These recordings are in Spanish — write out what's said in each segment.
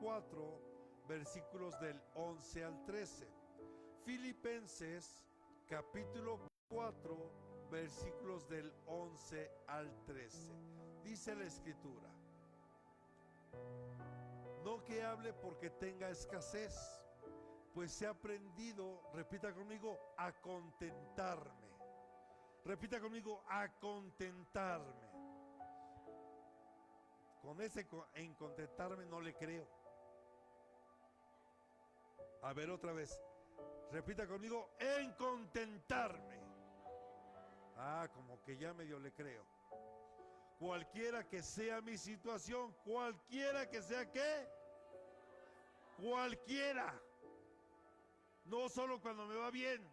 4, versículos del 11 al 13. Filipenses capítulo 4, versículos del 11 al 13. Dice la escritura: no que hable porque tenga escasez, pues he aprendido, repita conmigo, a contentarme. Repita conmigo, a contentarme. Con ese en contentarme no le creo. A ver otra vez. Repita conmigo, en contentarme. Como que ya medio le creo. Cualquiera que sea mi situación, cualquiera que sea ¿qué? Cualquiera. No solo cuando me va bien.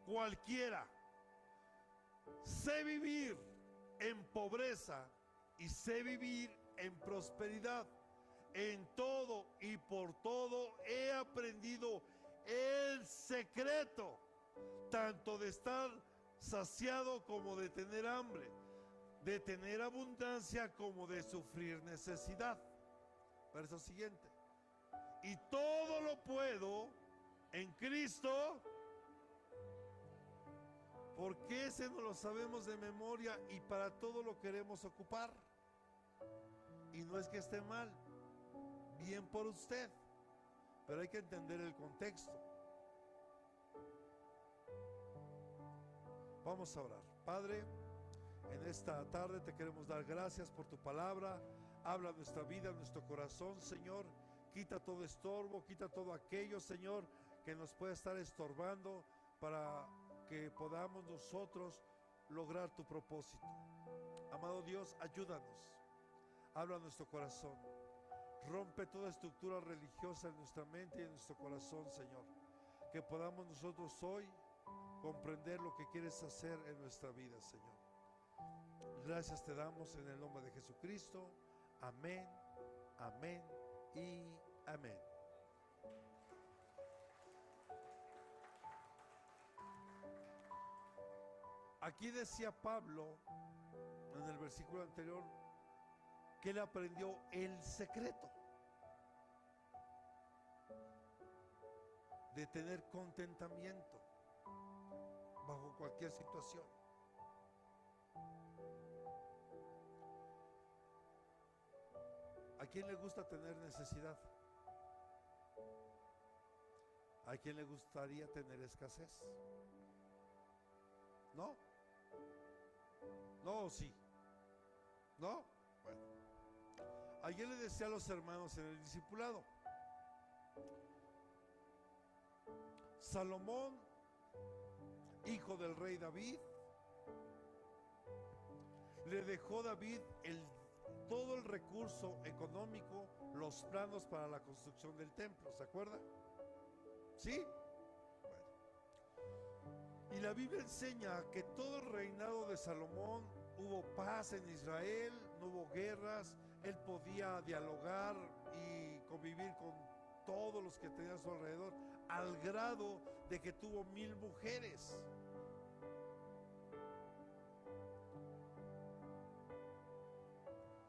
Cualquiera. Sé vivir en pobreza y sé vivir en prosperidad. En todo y por todo he aprendido el secreto, tanto de estar saciado como de tener hambre, de tener abundancia como de sufrir necesidad. Verso siguiente. Y todo lo puedo en Cristo. Porque ese no lo sabemos de memoria y para todo lo queremos ocupar. Y no es que esté mal, bien por usted, pero hay que entender el contexto. Vamos a orar. Padre, en esta tarde te queremos dar gracias por tu palabra. Habla nuestra vida, nuestro corazón, Señor. Quita todo estorbo, quita todo aquello, Señor, que nos pueda estar estorbando para que podamos nosotros lograr tu propósito. Amado Dios, ayúdanos. Habla a nuestro corazón. Rompe toda estructura religiosa en nuestra mente y en nuestro corazón, Señor. Que podamos nosotros hoy comprender lo que quieres hacer en nuestra vida, Señor. Gracias te damos en el nombre de Jesucristo. Amén, amén y amén. Aquí decía Pablo en el versículo anterior que él aprendió el secreto de tener contentamiento bajo cualquier situación. ¿A quién le gusta tener necesidad? ¿A quién le gustaría tener escasez? ¿No? ¿No o sí? ¿No? Bueno. Ayer le decía a los hermanos en el discipulado, Salomón, hijo del rey David, le dejó David todo el recurso económico, los planos para la construcción del templo, ¿se acuerda? ¿Sí? Bueno. Y la Biblia enseña que todo el reinado de Salomón hubo paz en Israel, no hubo guerras, él podía dialogar y convivir con todos los que tenían a su alrededor, al grado de que tuvo 1000 mujeres.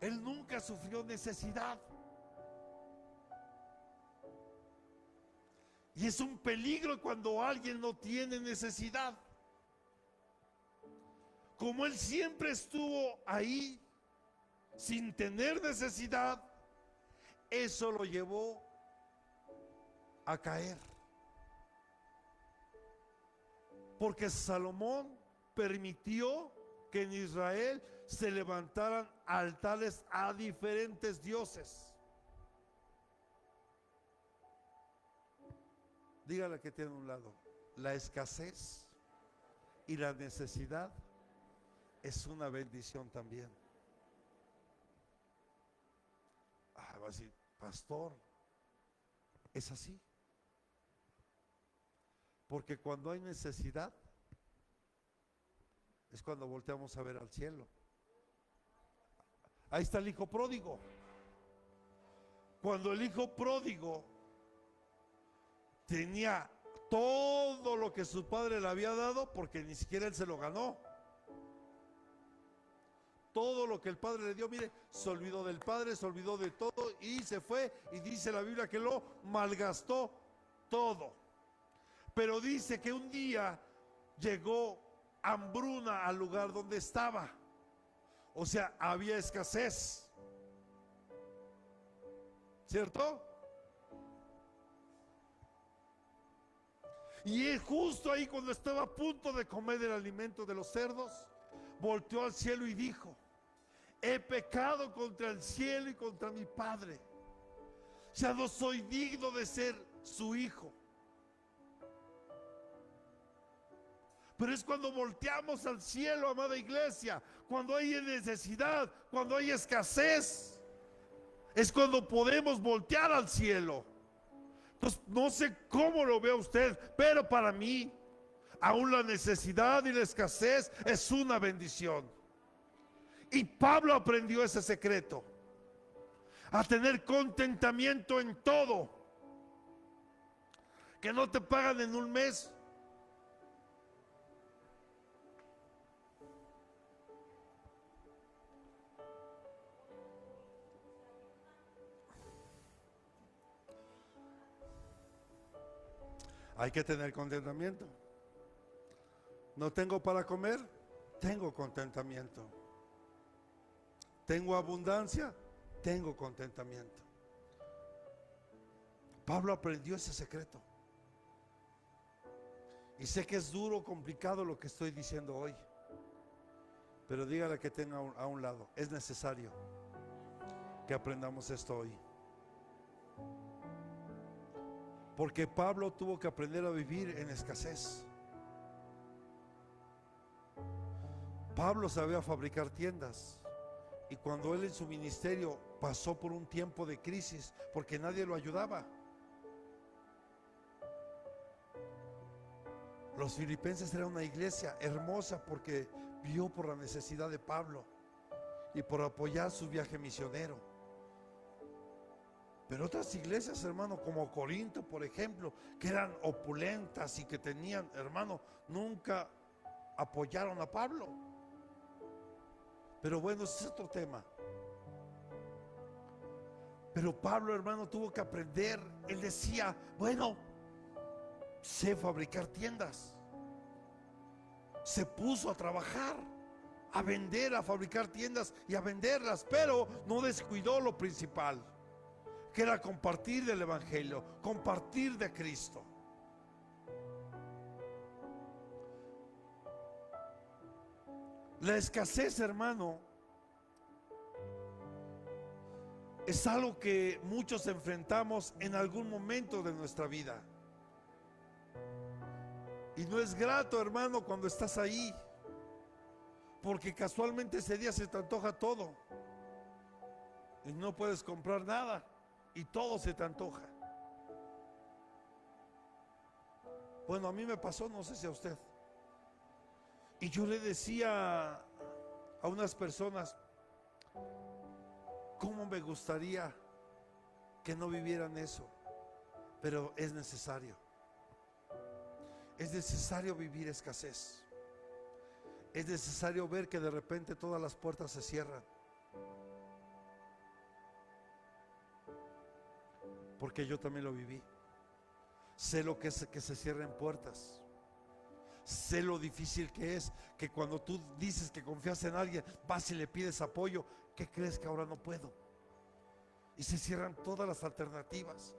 Él nunca sufrió necesidad. Y es un peligro cuando alguien no tiene necesidad. Como él siempre estuvo ahí sin tener necesidad, eso lo llevó a caer. Porque Salomón permitió que en Israel se levantaran altares a diferentes dioses. Dígale que tiene a un lado: la escasez y la necesidad es una bendición también. Va a decir, pastor, es así. Porque cuando hay necesidad es cuando volteamos a ver al cielo. Ahí está el hijo pródigo. Cuando el hijo pródigo tenía todo lo que su padre le había dado, porque ni siquiera él se lo ganó, todo lo que el Padre le dio, mire, se olvidó del Padre, se olvidó de todo y se fue, y dice la Biblia que lo malgastó todo. Pero dice que un día llegó hambruna al lugar donde estaba. O sea, había escasez, ¿cierto? Y es justo ahí cuando estaba a punto de comer el alimento de los cerdos, volteó al cielo y dijo: he pecado contra el cielo y contra mi Padre, ya no soy digno de ser su hijo. Pero es cuando volteamos al cielo, amada iglesia, cuando hay necesidad, cuando hay escasez, es cuando podemos voltear al cielo. Entonces, no sé cómo lo ve usted, pero para mí, aún la necesidad y la escasez es una bendición. Y Pablo aprendió ese secreto, a tener contentamiento en todo. Que no te pagan en un mes, hay que tener contentamiento. No tengo para comer, tengo contentamiento. Tengo abundancia, tengo contentamiento. Pablo aprendió ese secreto. Y sé que es duro, complicado lo que estoy diciendo hoy, pero dígale que tenga a un lado, es necesario que aprendamos esto hoy. Porque Pablo tuvo que aprender a vivir en escasez. Pablo sabía fabricar tiendas, y cuando él en su ministerio pasó por un tiempo de crisis porque nadie lo ayudaba, los filipenses eran una iglesia hermosa porque vio por la necesidad de Pablo y por apoyar su viaje misionero. Pero otras iglesias, hermano, como Corinto, por ejemplo, que eran opulentas y que tenían, hermano, nunca apoyaron a Pablo. Pero bueno, ese es otro tema. Pero Pablo, hermano, tuvo que aprender. Él decía: bueno, sé fabricar tiendas. Se puso a trabajar, a vender, a fabricar tiendas y a venderlas, pero no descuidó lo principal, que era compartir del evangelio, compartir de Cristo. La escasez, hermano, es algo que muchos enfrentamos en algún momento de nuestra vida. Y no es grato, hermano, cuando estás ahí, porque casualmente ese día se te antoja todo y no puedes comprar nada y todo se te antoja. Bueno, a mí me pasó, no sé si a usted. Y yo le decía a unas personas: ¿cómo me gustaría que no vivieran eso? Pero es necesario. Es necesario vivir escasez. Es necesario ver que de repente todas las puertas se cierran. Porque yo también lo viví. Sé lo que es que se cierren puertas. Sé lo difícil que es que cuando tú dices que confías en alguien, vas y le pides apoyo. ¿Qué crees? Que ahora no puedo. Y se cierran todas las alternativas.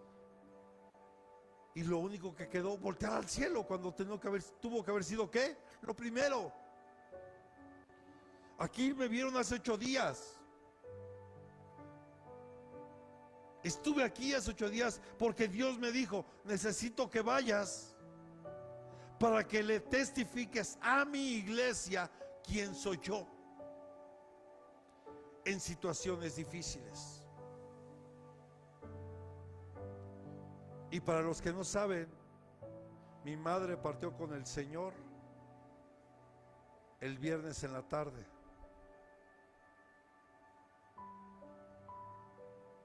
Y lo único que quedó, voltear al cielo, cuando tuvo que haber sido ¿qué? Lo primero. Aquí me vieron hace 8 días. Estuve aquí hace 8 días porque Dios me dijo: necesito que vayas para que le testifiques a mi iglesia quién soy yo en situaciones difíciles. Y para los que no saben, mi madre partió con el Señor el viernes en la tarde.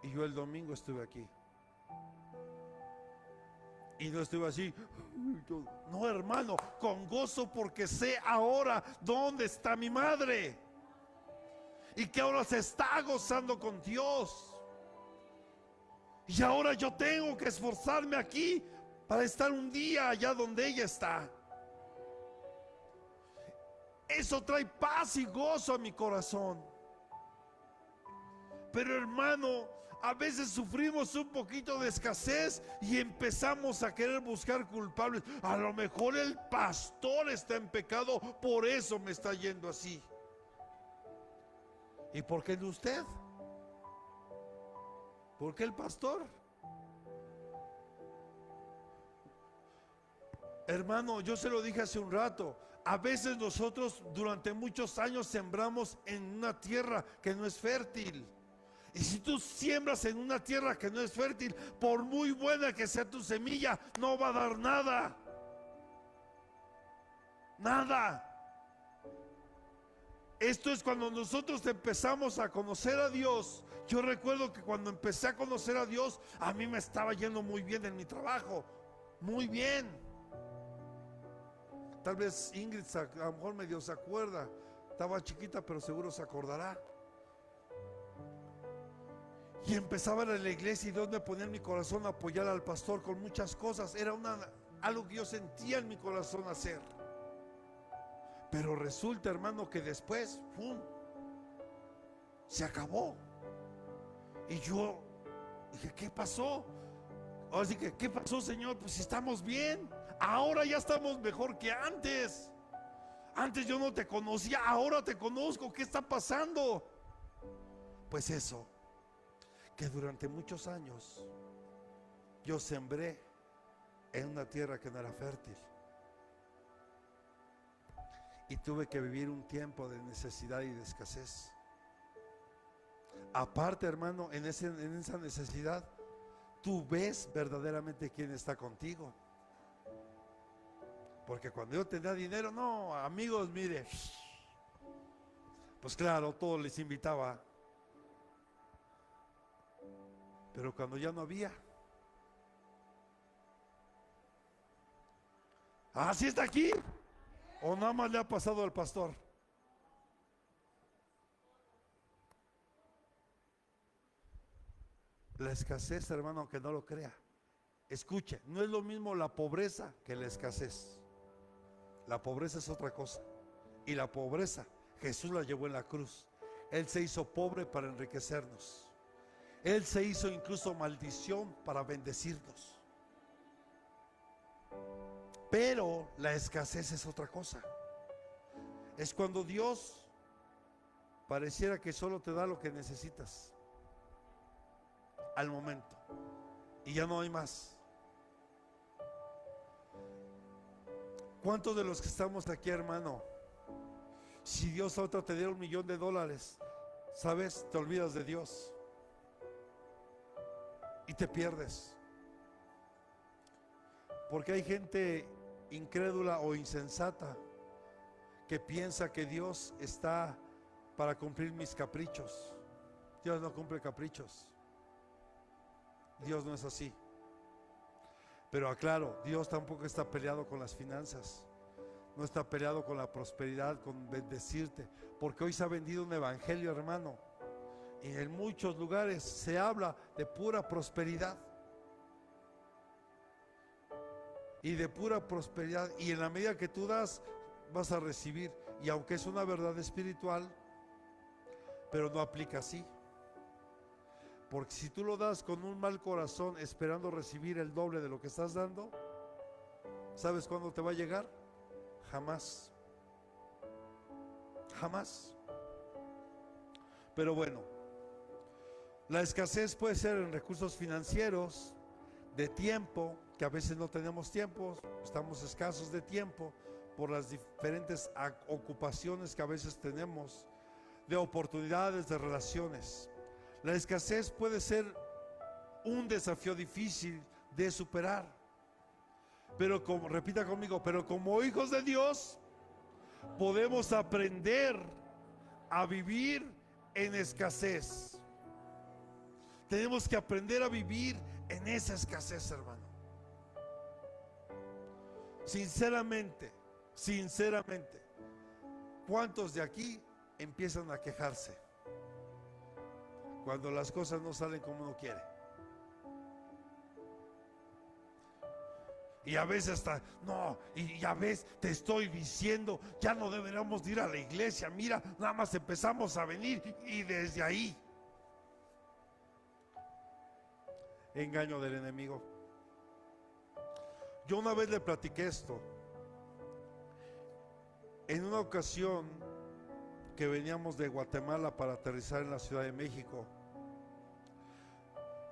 Y yo el domingo estuve aquí. Y no estuve así. No, hermano, con gozo, porque sé ahora dónde está mi madre. y que ahora se está gozando con Dios. Y ahora yo tengo que esforzarme aquí para estar un día allá donde ella está. Eso trae paz y gozo a mi corazón. Pero hermano, a veces sufrimos un poquito de escasez y empezamos a querer buscar culpables. A lo mejor el pastor está en pecado, por eso me está yendo así. ¿Y por qué no usted? ¿Por qué el pastor? Hermano, yo se lo dije hace un rato. A veces nosotros durante muchos años sembramos en una tierra que no es fértil. Y si tú siembras en una tierra que no es fértil, por muy buena que sea tu semilla, no va a dar nada. Nada. Esto es cuando nosotros empezamos a conocer a Dios. Yo recuerdo que cuando empecé a conocer a Dios, a mí me estaba yendo muy bien en mi trabajo. Muy bien. Tal vez Ingrid a lo mejor medio se acuerda. Estaba chiquita, pero seguro se acordará. Y empezaba en la iglesia y Dios me ponía en mi corazón a apoyar al pastor con muchas cosas. Era algo que yo sentía en mi corazón hacer. Pero resulta, hermano, que después ¡pum!, se acabó. Y yo dije, ¿qué pasó? Ahora sí que, ¿qué pasó, Señor? Pues si estamos bien. Ahora ya estamos mejor que antes. Antes yo no te conocía, ahora te conozco. ¿Qué está pasando? Pues eso, que durante muchos años yo sembré en una tierra que no era fértil. Y tuve que vivir un tiempo de necesidad y de escasez. Aparte, hermano, en esa necesidad, tú ves verdaderamente quién está contigo. Porque cuando yo tenía dinero, no, amigos, mire, pues claro, todos les invitaba. Pero cuando ya no había, ¿sí está aquí? ¿O nada más le ha pasado al pastor? La escasez, hermano, aunque no lo crea, escuche, no es lo mismo la pobreza que la escasez. La pobreza es otra cosa. Y la pobreza Jesús la llevó en la cruz. Él se hizo pobre para enriquecernos. Él se hizo incluso maldición para bendecirnos. Pero la escasez es otra cosa. Es cuando Dios pareciera que solo te da lo que necesitas al momento y ya no hay más. ¿Cuántos de los que estamos aquí, hermano, si Dios ahorita te diera $1,000,000, sabes, te olvidas de Dios y te pierdes? Porque hay gente incrédula o insensata que piensa que Dios está para cumplir mis caprichos. Dios no cumple caprichos. Dios no es así. Pero aclaro, Dios tampoco está peleado con las finanzas. No está peleado con la prosperidad, con bendecirte. Porque hoy se ha vendido un evangelio, hermano, y en muchos lugares se habla de pura prosperidad. Y de pura prosperidad. Y en la medida que tú das, vas a recibir. Y aunque es una verdad espiritual, pero no aplica así. Porque si tú lo das con un mal corazón, esperando recibir el doble de lo que estás dando, ¿sabes cuándo te va a llegar? Jamás. Jamás. Pero bueno, la escasez puede ser en recursos financieros, de tiempo, que a veces no tenemos tiempo, estamos escasos de tiempo por las diferentes ocupaciones que a veces tenemos, de oportunidades, de relaciones. La escasez puede ser un desafío difícil de superar. Pero repita conmigo, pero como hijos de Dios podemos aprender a vivir en escasez. Tenemos que aprender a vivir en esa escasez, hermano. Sinceramente, ¿cuántos de aquí empiezan a quejarse? cuando las cosas no salen como uno quiere. Y a veces hasta, no, y ya ves, te estoy diciendo, ya no deberíamos de ir a la iglesia. Mira, nada más empezamos a venir y desde ahí. Engaño del enemigo. Yo una vez le platiqué esto. En una ocasión que veníamos de Guatemala para aterrizar en la Ciudad de México,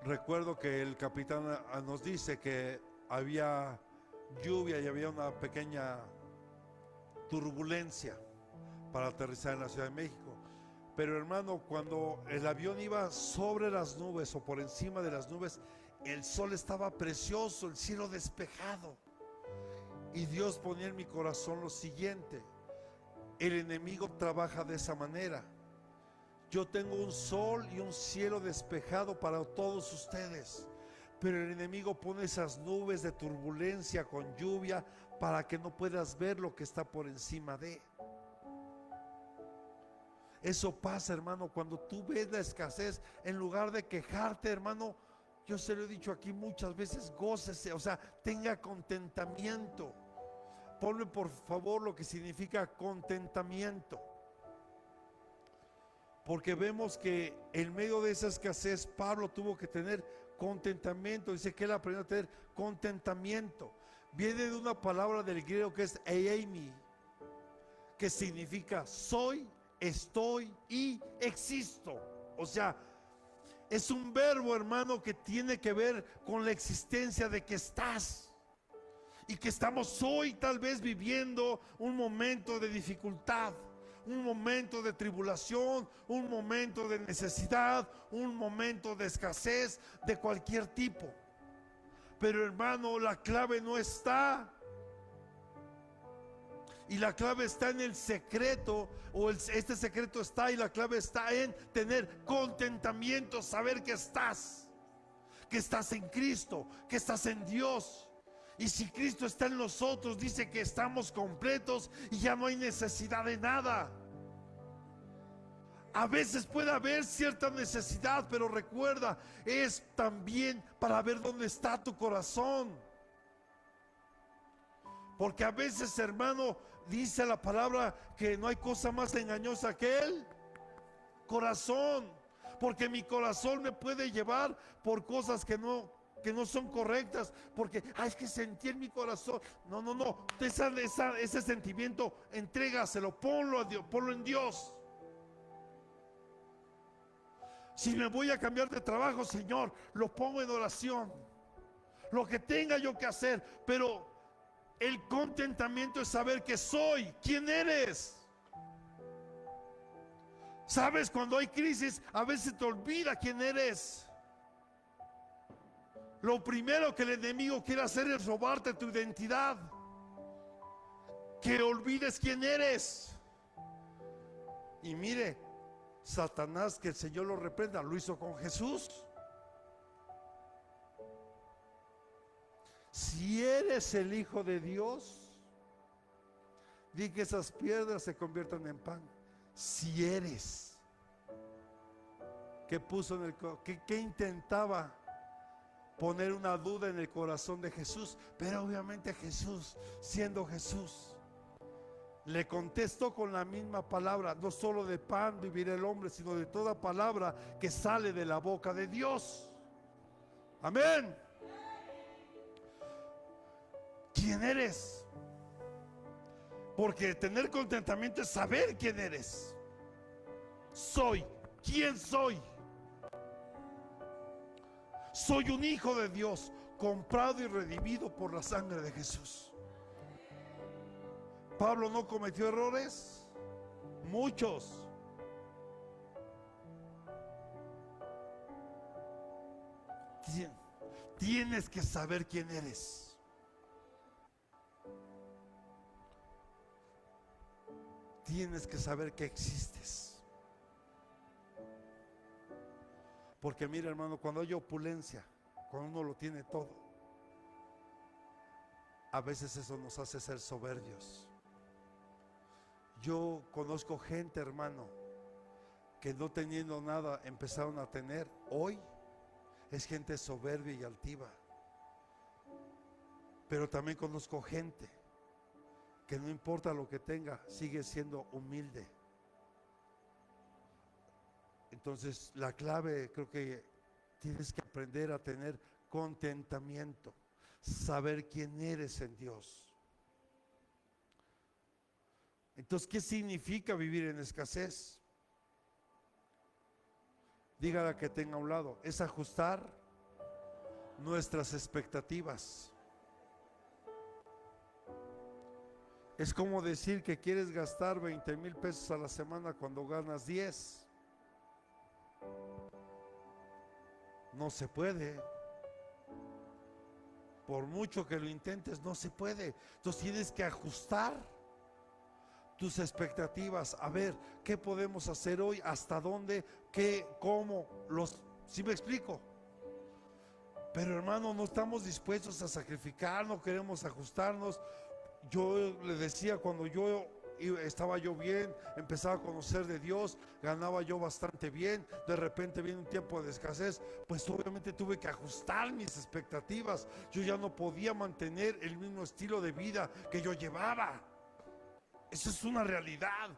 recuerdo que el capitán nos dice que había lluvia y había una pequeña turbulencia para aterrizar en la Ciudad de México. Pero hermano, cuando el avión iba sobre las nubes o por encima de las nubes, el sol estaba precioso, el cielo despejado. Y Dios ponía en mi corazón lo siguiente: el enemigo trabaja de esa manera. Yo tengo un sol y un cielo despejado para todos ustedes, pero el enemigo pone esas nubes de turbulencia con lluvia para que no puedas ver lo que está por encima de. Eso pasa, hermano, cuando tú ves la escasez. En lugar de quejarte, hermano, yo se lo he dicho aquí muchas veces, gócese, o sea, tenga contentamiento. Ponme por favor lo que significa contentamiento, porque vemos que en medio de esa escasez Pablo tuvo que tener contentamiento. Dice que él aprendió a tener contentamiento. Viene de una palabra del griego que es eimi, que significa soy, estoy y existo. O sea, es un verbo, hermano, que tiene que ver con la existencia de que estás. Y que estamos hoy tal vez viviendo un momento de dificultad, un momento de tribulación, un momento de necesidad, un momento de escasez de cualquier tipo. Pero hermano, la clave no está. Y la clave está en el secreto, este secreto está, y la clave está en tener contentamiento, saber que estás en Cristo, que estás en Dios. Y si Cristo está en nosotros, dice que estamos completos y ya no hay necesidad de nada. A veces puede haber cierta necesidad, pero recuerda, es también para ver dónde está tu corazón. Porque a veces, hermano, dice la palabra que no hay cosa más engañosa que el corazón. Porque mi corazón me puede llevar por cosas que no son correctas, porque es que sentí en mi corazón. No, ese sentimiento entrégaselo, ponlo a Dios, ponlo en Dios. Si me voy a cambiar de trabajo, Señor, lo pongo en oración, lo que tenga yo que hacer. Pero el contentamiento es saber que soy, quién eres. Sabes, cuando hay crisis, a veces te olvida quién eres. Lo primero que el enemigo quiere hacer es robarte tu identidad, que olvides quién eres. Y mire, Satanás, que el Señor lo reprenda, lo hizo con Jesús. Si eres el Hijo de Dios, di que esas piedras se conviertan en pan. Si eres. ¿Qué puso en el qué intentaba poner una duda en el corazón de Jesús? Pero obviamente Jesús, siendo Jesús, le contestó con la misma palabra: no solo de pan vivirá el hombre, sino de toda palabra que sale de la boca de Dios. Amén. ¿Quién eres? Porque tener contentamiento es saber quién eres. Soy. ¿Quién soy? Soy un hijo de Dios, comprado y redimido por la sangre de Jesús. Pablo no cometió errores, muchos. Tienes que saber quién eres. Tienes que saber que existes. Porque mira, hermano, cuando hay opulencia, cuando uno lo tiene todo, a veces eso nos hace ser soberbios. Yo conozco gente, hermano, que no teniendo nada empezaron a tener, hoy es gente soberbia y altiva. Pero también conozco gente que no importa lo que tenga, sigue siendo humilde. Entonces la clave, creo que tienes que aprender a tener contentamiento, saber quién eres en Dios. Entonces, ¿qué significa vivir en escasez? Dígala que tenga a un lado, es ajustar nuestras expectativas. Es como decir que quieres gastar 20,000 pesos a la semana cuando ganas 10. No se puede. Por mucho que lo intentes, no se puede. Entonces tienes que ajustar tus expectativas. A ver, ¿qué podemos hacer hoy? ¿Hasta dónde? ¿Qué? ¿Cómo? ¿Sí me explico? Pero hermano, no estamos dispuestos a sacrificar, no queremos ajustarnos. Yo le decía, cuando estaba yo bien, empezaba a conocer de Dios, ganaba yo bastante bien, de repente viene un tiempo de escasez, pues obviamente tuve que ajustar mis expectativas. Yo ya no podía mantener el mismo estilo de vida que yo llevaba. Eso es una realidad.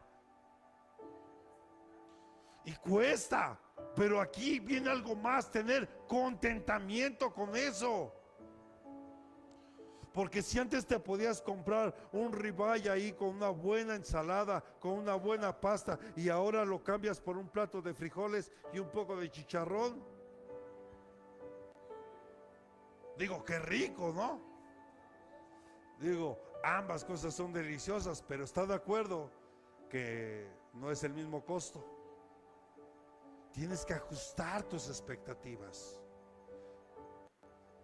Y cuesta, pero aquí viene algo más, tener contentamiento con eso. Porque si antes te podías comprar un ribeye ahí con una buena ensalada, con una buena pasta, y ahora lo cambias por un plato de frijoles y un poco de chicharrón, digo, qué rico, ¿no? Digo, ambas cosas son deliciosas, pero está de acuerdo que no es el mismo costo. Tienes que ajustar tus expectativas.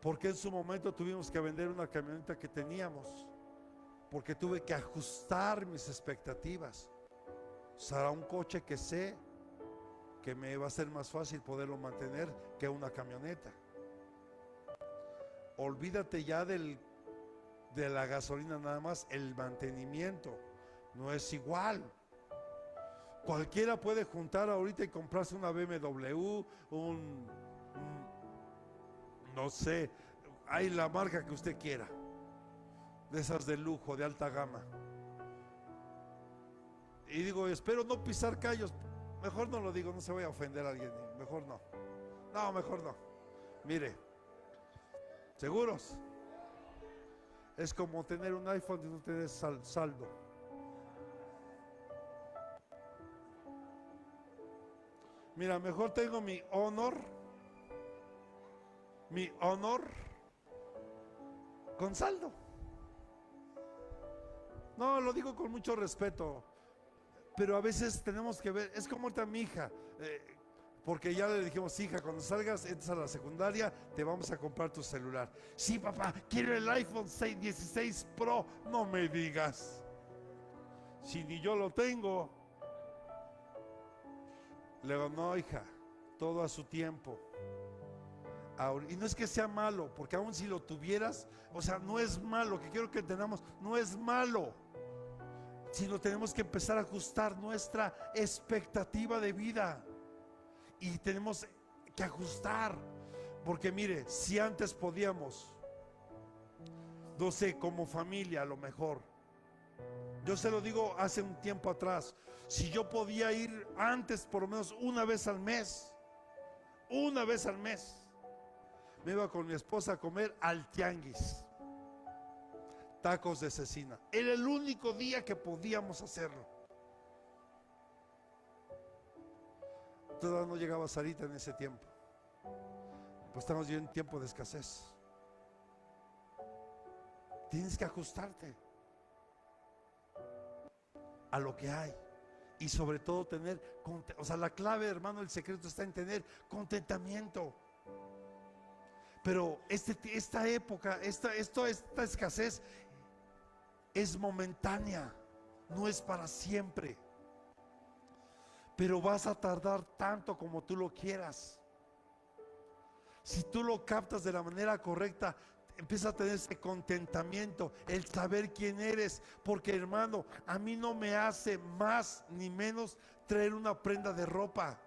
Porque en su momento tuvimos que vender una camioneta que teníamos, porque tuve que ajustar mis expectativas. Será un coche que sé que me va a ser más fácil poderlo mantener que una camioneta. Olvídate ya de la gasolina, nada más el mantenimiento no es igual. Cualquiera puede juntar ahorita y comprarse una BMW, no sé, hay la marca que usted quiera, de esas de lujo, de alta gama. Y digo, espero no pisar callos. Mejor no lo digo, no se vaya a ofender a alguien. Mejor no. No, mejor no. Mire, ¿seguros? Es como tener un iPhone y no tener saldo. Mira, mejor tengo mi Honor con saldo. No, lo digo con mucho respeto, pero a veces tenemos que ver, es como ahorita mi hija, porque ya le dijimos, hija, cuando salgas, entras a la secundaria, te vamos a comprar tu celular. Sí, papá, quiero el iPhone 16 Pro. No me digas, si ni yo lo tengo. Le digo, no, hija, todo a su tiempo. Y no es que sea malo, porque aún si lo tuvieras, o sea, no es malo, que quiero que entendamos, no es malo, sino tenemos que empezar a ajustar nuestra expectativa de vida. Y tenemos que ajustar, porque mire, si antes podíamos, no sé, como familia a lo mejor, yo se lo digo hace un tiempo atrás, si yo podía ir antes por lo menos una vez al mes, me iba con mi esposa a comer al tianguis, tacos de cecina. Era el único día que podíamos hacerlo. Todavía no llegaba Sarita en ese tiempo. Pues estamos ya en tiempo de escasez. Tienes que ajustarte a lo que hay. Y sobre todo tener, o sea, la clave, hermano, el secreto está en tener contentamiento. Pero esta época, esta escasez es momentánea, no es para siempre. Pero vas a tardar tanto como tú lo quieras. Si tú lo captas de la manera correcta, empieza a tener ese contentamiento, el saber quién eres. Porque hermano, a mí no me hace más ni menos traer una prenda de ropa.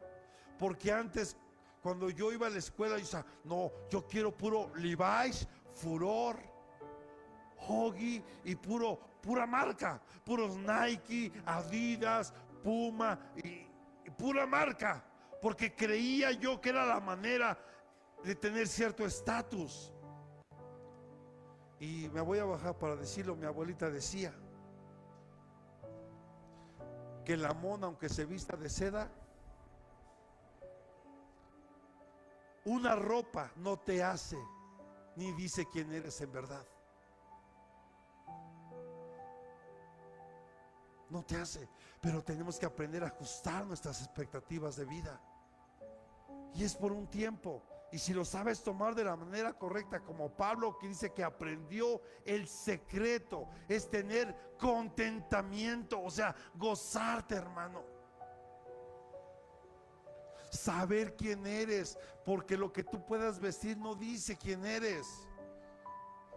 Porque antes, cuando yo iba a la escuela, yo decía, no, yo quiero puro Levi's, Furor, Huggy y pura marca, puros Nike, Adidas, Puma y pura marca, porque creía yo que era la manera de tener cierto estatus. Y me voy a bajar para decirlo. Mi abuelita decía que la mona, aunque se vista de seda, una ropa no te hace ni dice quién eres en verdad. No te hace. Pero tenemos que aprender a ajustar nuestras expectativas de vida. Y es por un tiempo. Y si lo sabes tomar de la manera correcta, como Pablo, que dice que aprendió el secreto, es tener contentamiento, o sea, gozarte, hermano. Saber quién eres, porque lo que tú puedas vestir no dice quién eres.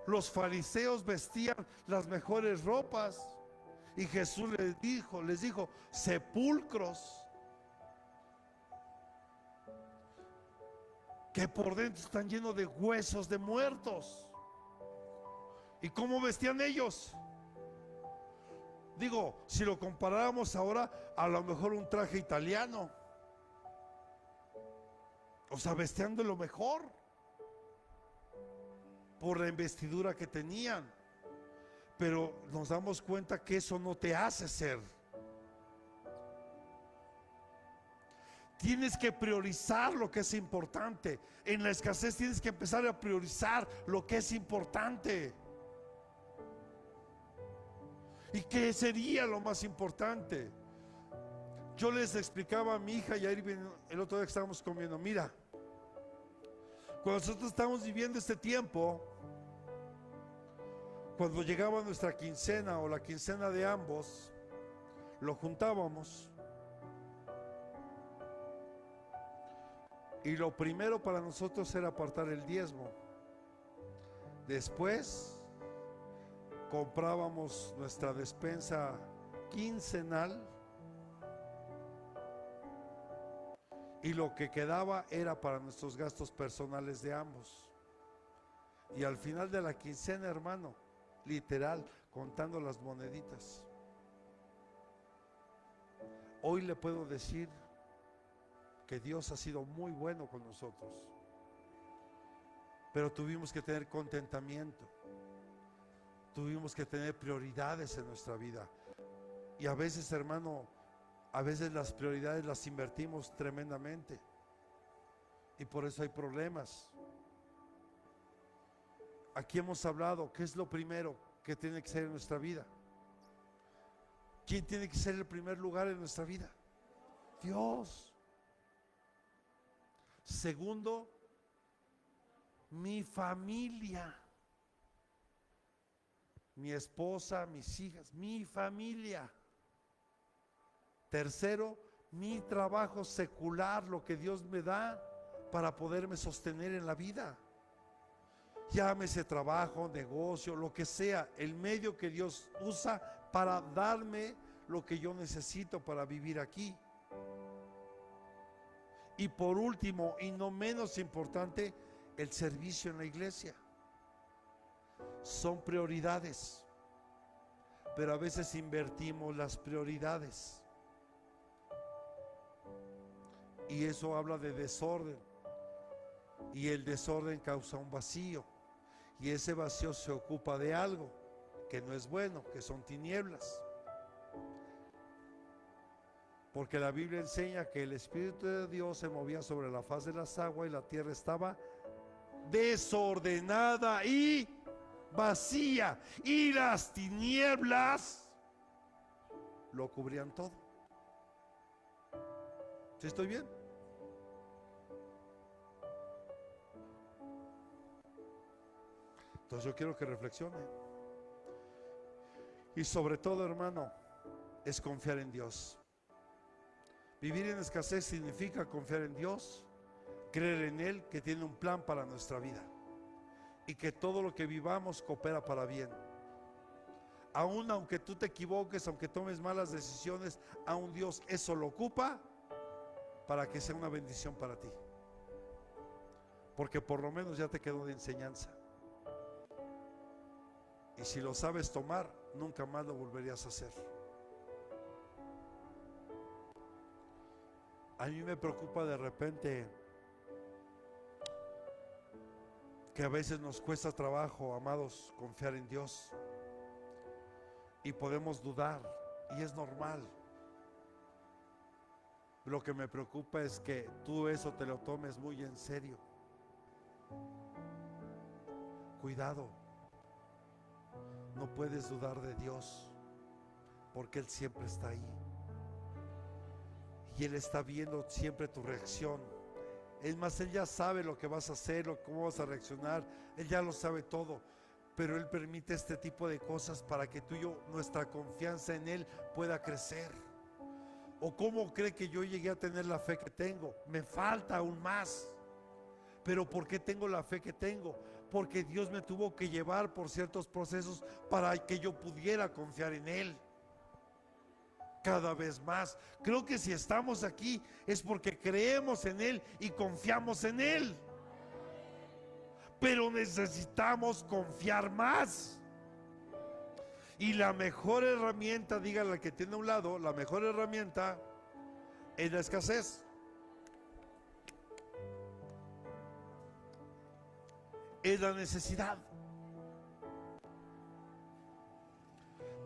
Los fariseos vestían las mejores ropas y Jesús les dijo, sepulcros que por dentro están llenos de huesos de muertos. ¿Y cómo vestían ellos? Digo, si lo comparáramos ahora, a lo mejor un traje italiano. O sea, vestían de lo mejor por la investidura que tenían. Pero nos damos cuenta que eso no te hace ser. Tienes que priorizar lo que es importante. En la escasez tienes que empezar a priorizar lo que es importante. ¿Y qué sería lo más importante? Yo les explicaba a mi hija y a Irving el otro día que estábamos comiendo, mira, cuando nosotros estamos viviendo este tiempo, cuando llegaba nuestra quincena o la quincena de ambos, lo juntábamos. Y lo primero para nosotros era apartar el diezmo. Después comprábamos nuestra despensa quincenal y lo que quedaba era para nuestros gastos personales de ambos. Y al final de la quincena, hermano, literal, contando las moneditas. Hoy le puedo decir que Dios ha sido muy bueno con nosotros, pero tuvimos que tener contentamiento, tuvimos que tener prioridades en nuestra vida. Y a veces, hermano, a veces las prioridades las invertimos tremendamente y por eso hay problemas. Aquí hemos hablado, ¿qué es lo primero que tiene que ser en nuestra vida? ¿Quién tiene que ser el primer lugar en nuestra vida? Dios. Segundo, mi familia, mi esposa, mis hijas, mi familia. Tercero, mi trabajo secular, lo que Dios me da para poderme sostener en la vida. Llámese trabajo, negocio, lo que sea, el medio que Dios usa para darme lo que yo necesito para vivir aquí. Y por último, y no menos importante, el servicio en la iglesia. Son prioridades, pero a veces invertimos las prioridades. Y eso habla de desorden. Y el desorden causa un vacío. Y ese vacío se ocupa de algo que no es bueno, que son tinieblas. Porque la Biblia enseña que el Espíritu de Dios se movía sobre la faz de las aguas y la tierra estaba desordenada y vacía. Y las tinieblas lo cubrían todo. ¿Sí estoy bien? Entonces yo quiero que reflexione. Y sobre todo, hermano, es confiar en Dios. Vivir en escasez significa confiar en Dios, creer en Él, que tiene un plan para nuestra vida y que todo lo que vivamos coopera para bien. Aún aunque tú te equivoques, aunque tomes malas decisiones, aún Dios eso lo ocupa para que sea una bendición para ti. Porque por lo menos ya te quedó de enseñanza. Y si lo sabes tomar, nunca más lo volverías a hacer. A mí me preocupa de repente que a veces nos cuesta trabajo, amados, confiar en Dios. Y podemos dudar, y es normal. Lo que me preocupa es que tú eso te lo tomes muy en serio. Cuidado, no puedes dudar de Dios, porque Él siempre está ahí. Y Él está viendo siempre tu reacción. Es más, Él ya sabe lo que vas a hacer, cómo vas a reaccionar. Él ya lo sabe todo. Pero Él permite este tipo de cosas para que tú y yo, nuestra confianza en Él pueda crecer. ¿O cómo cree que yo llegué a tener la fe que tengo? Me falta aún más. Pero ¿por qué tengo la fe que tengo? Porque Dios me tuvo que llevar por ciertos procesos para que yo pudiera confiar en Él. Cada vez más. Creo que si estamos aquí es porque creemos en Él y confiamos en Él. Pero necesitamos confiar más. Y la mejor herramienta, dígale al que tiene a un lado, la mejor herramienta es la escasez. Es la necesidad.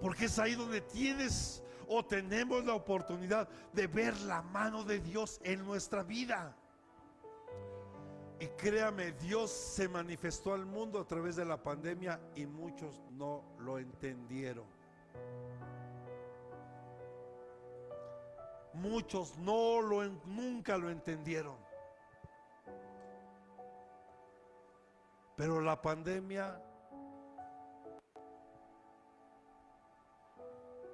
Porque es ahí donde tienes o tenemos la oportunidad de ver la mano de Dios en nuestra vida. Y créame, Dios se manifestó al mundo a través de la pandemia y muchos no lo entendieron. Muchos nunca lo entendieron. Pero la pandemia,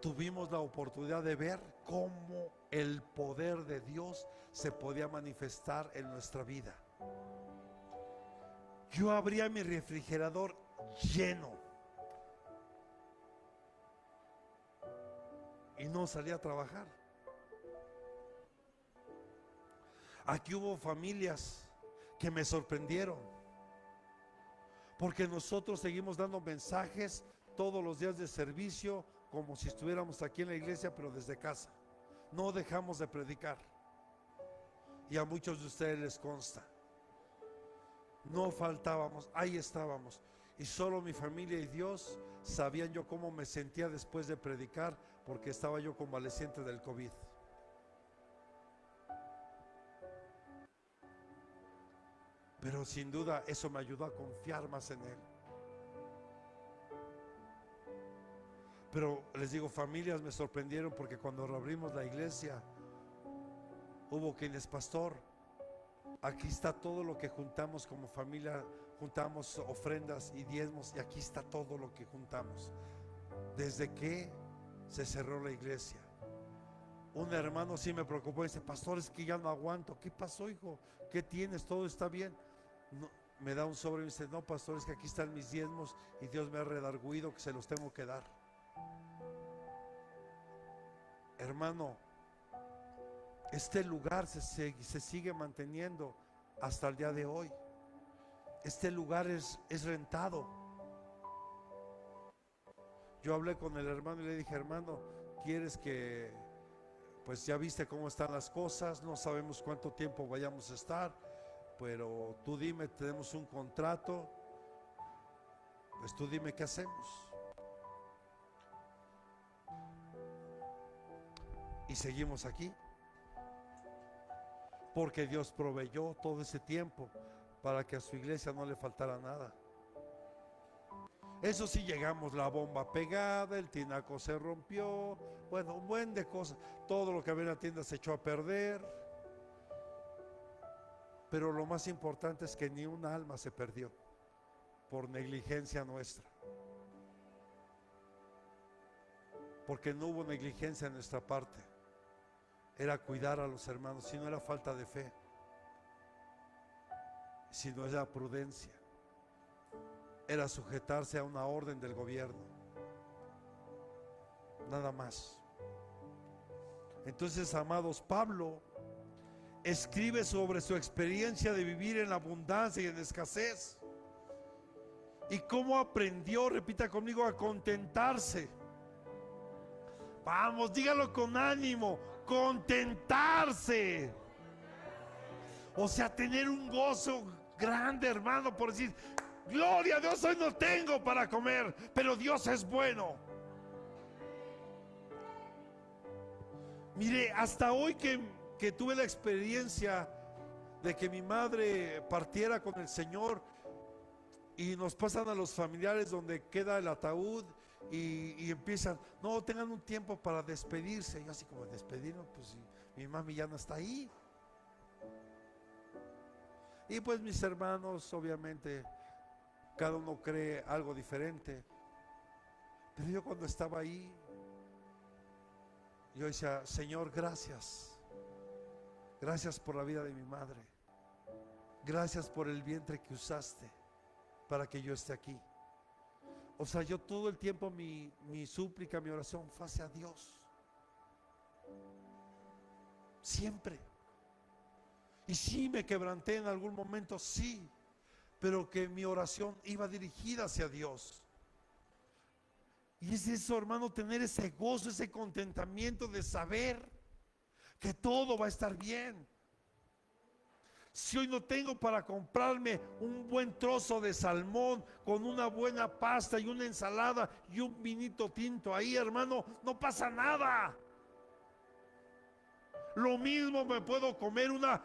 tuvimos la oportunidad de ver cómo el poder de Dios se podía manifestar en nuestra vida. Yo abría mi refrigerador lleno y no salía a trabajar. Aquí hubo familias que me sorprendieron, porque nosotros seguimos dando mensajes todos los días de servicio como si estuviéramos aquí en la iglesia, pero desde casa. No dejamos de predicar. Y a muchos de ustedes les consta. No faltábamos, ahí estábamos. Y solo mi familia y Dios sabían yo cómo me sentía después de predicar, porque estaba yo convaleciente del COVID. Pero sin duda eso me ayudó a confiar más en Él. Pero les digo, familias me sorprendieron porque cuando reabrimos la iglesia, hubo quienes, pastor, aquí está todo lo que juntamos como familia, juntamos ofrendas y diezmos, y aquí está todo lo que juntamos desde que se cerró la iglesia. Un hermano sí me preocupó y dice, pastor, es que ya no aguanto. ¿Qué pasó, hijo? ¿Qué tienes? ¿Todo está bien? No, me da un sobre y me dice, no, pastor, es que aquí están mis diezmos y Dios me ha redarguido que se los tengo que dar. Hermano, este lugar se sigue manteniendo hasta el día de hoy. Este lugar es rentado. Yo hablé con el hermano y le dije, hermano, ¿quieres que, pues ya viste cómo están las cosas, no sabemos cuánto tiempo vayamos a estar, pero tú dime, tenemos un contrato, pues tú dime qué hacemos? Y seguimos aquí, porque Dios proveyó todo ese tiempo para que a su iglesia no le faltara nada. Eso sí, llegamos, la bomba pegada, el tinaco se rompió, bueno, un buen de cosas, todo lo que había en la tienda se echó a perder. Pero lo más importante es que ni un alma se perdió por negligencia nuestra, porque no hubo negligencia en nuestra parte. Era cuidar a los hermanos, si no era falta de fe, si no era prudencia, era sujetarse a una orden del gobierno. nada más. Entonces, amados, Pablo escribe sobre su experiencia de vivir en la abundancia y en escasez, y cómo aprendió, repita conmigo, a contentarse. Vamos, dígalo con ánimo, contentarse. O sea, tener un gozo grande, hermano, por decir: gloria a Dios, hoy no tengo para comer, pero Dios es bueno. Mire, hasta hoy que tuve la experiencia de que mi madre partiera con el Señor, y nos pasan a los familiares donde queda el ataúd, y empiezan: no, tengan un tiempo para despedirse. Y yo así como: despedirnos, pues si mi mami ya no está ahí. Y pues mis hermanos, obviamente, cada uno cree algo diferente. Pero yo, cuando estaba ahí, yo decía: Señor, gracias. Gracias por la vida de mi madre. Gracias por el vientre que usaste para que yo esté aquí. O sea, yo todo el tiempo mi súplica, mi oración fue hacia Dios. Siempre. Y sí, me quebranté en algún momento, sí, pero que mi oración iba dirigida hacia Dios. Y es eso, hermano, tener ese gozo, ese contentamiento de saber que todo va a estar bien. Si hoy no tengo para comprarme un buen trozo de salmón con una buena pasta y una ensalada y un vinito tinto ahí, hermano, no pasa nada. Lo mismo me puedo comer una,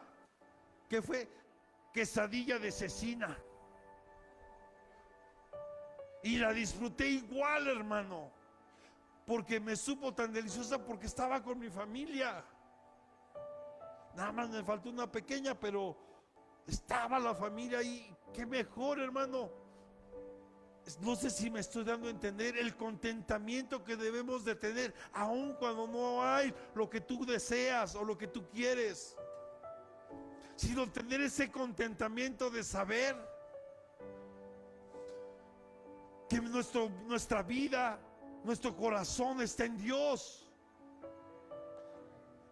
¿qué fue? Quesadilla de cecina, y la disfruté igual, hermano, porque me supo tan deliciosa, porque estaba con mi familia. Nada más me faltó una pequeña, pero estaba la familia ahí. Qué mejor, hermano. No sé si me estoy dando a entender el contentamiento que debemos de tener, aun cuando no hay lo que tú deseas o lo que tú quieres, sino tener ese contentamiento de saber que nuestra vida, nuestro corazón está en Dios,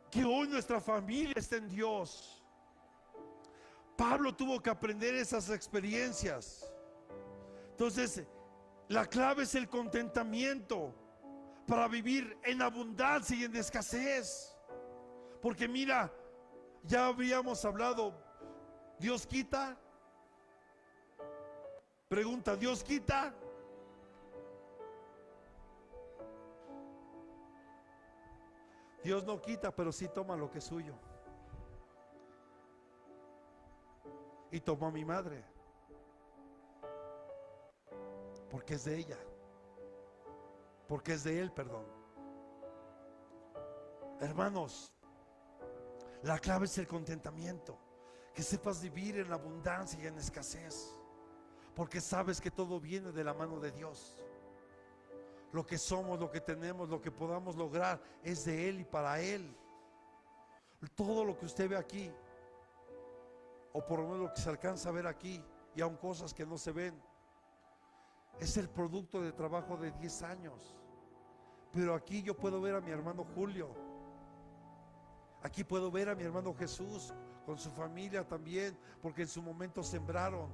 que hoy nuestra familia está en Dios. Pablo tuvo que aprender esas experiencias. Entonces, la clave es el contentamiento para vivir en abundancia y en escasez. Porque mira, ya habíamos hablado, ¿Dios quita? Pregunta: ¿Dios quita? Dios no quita, pero sí toma lo que es suyo. Y tomó a mi madre, porque es de ella, porque es de él, perdón. Hermanos, la clave es el contentamiento, que sepas vivir en abundancia y en escasez, porque sabes que todo viene de la mano de Dios. Lo que somos, lo que tenemos, lo que podamos lograr es de Él y para Él. Todo lo que usted ve aquí, o por lo menos lo que se alcanza a ver aquí, y aun cosas que no se ven, es el producto de trabajo de 10 años. Pero aquí yo puedo ver a mi hermano Julio, aquí puedo ver a mi hermano Jesús con su familia también, porque en su momento sembraron.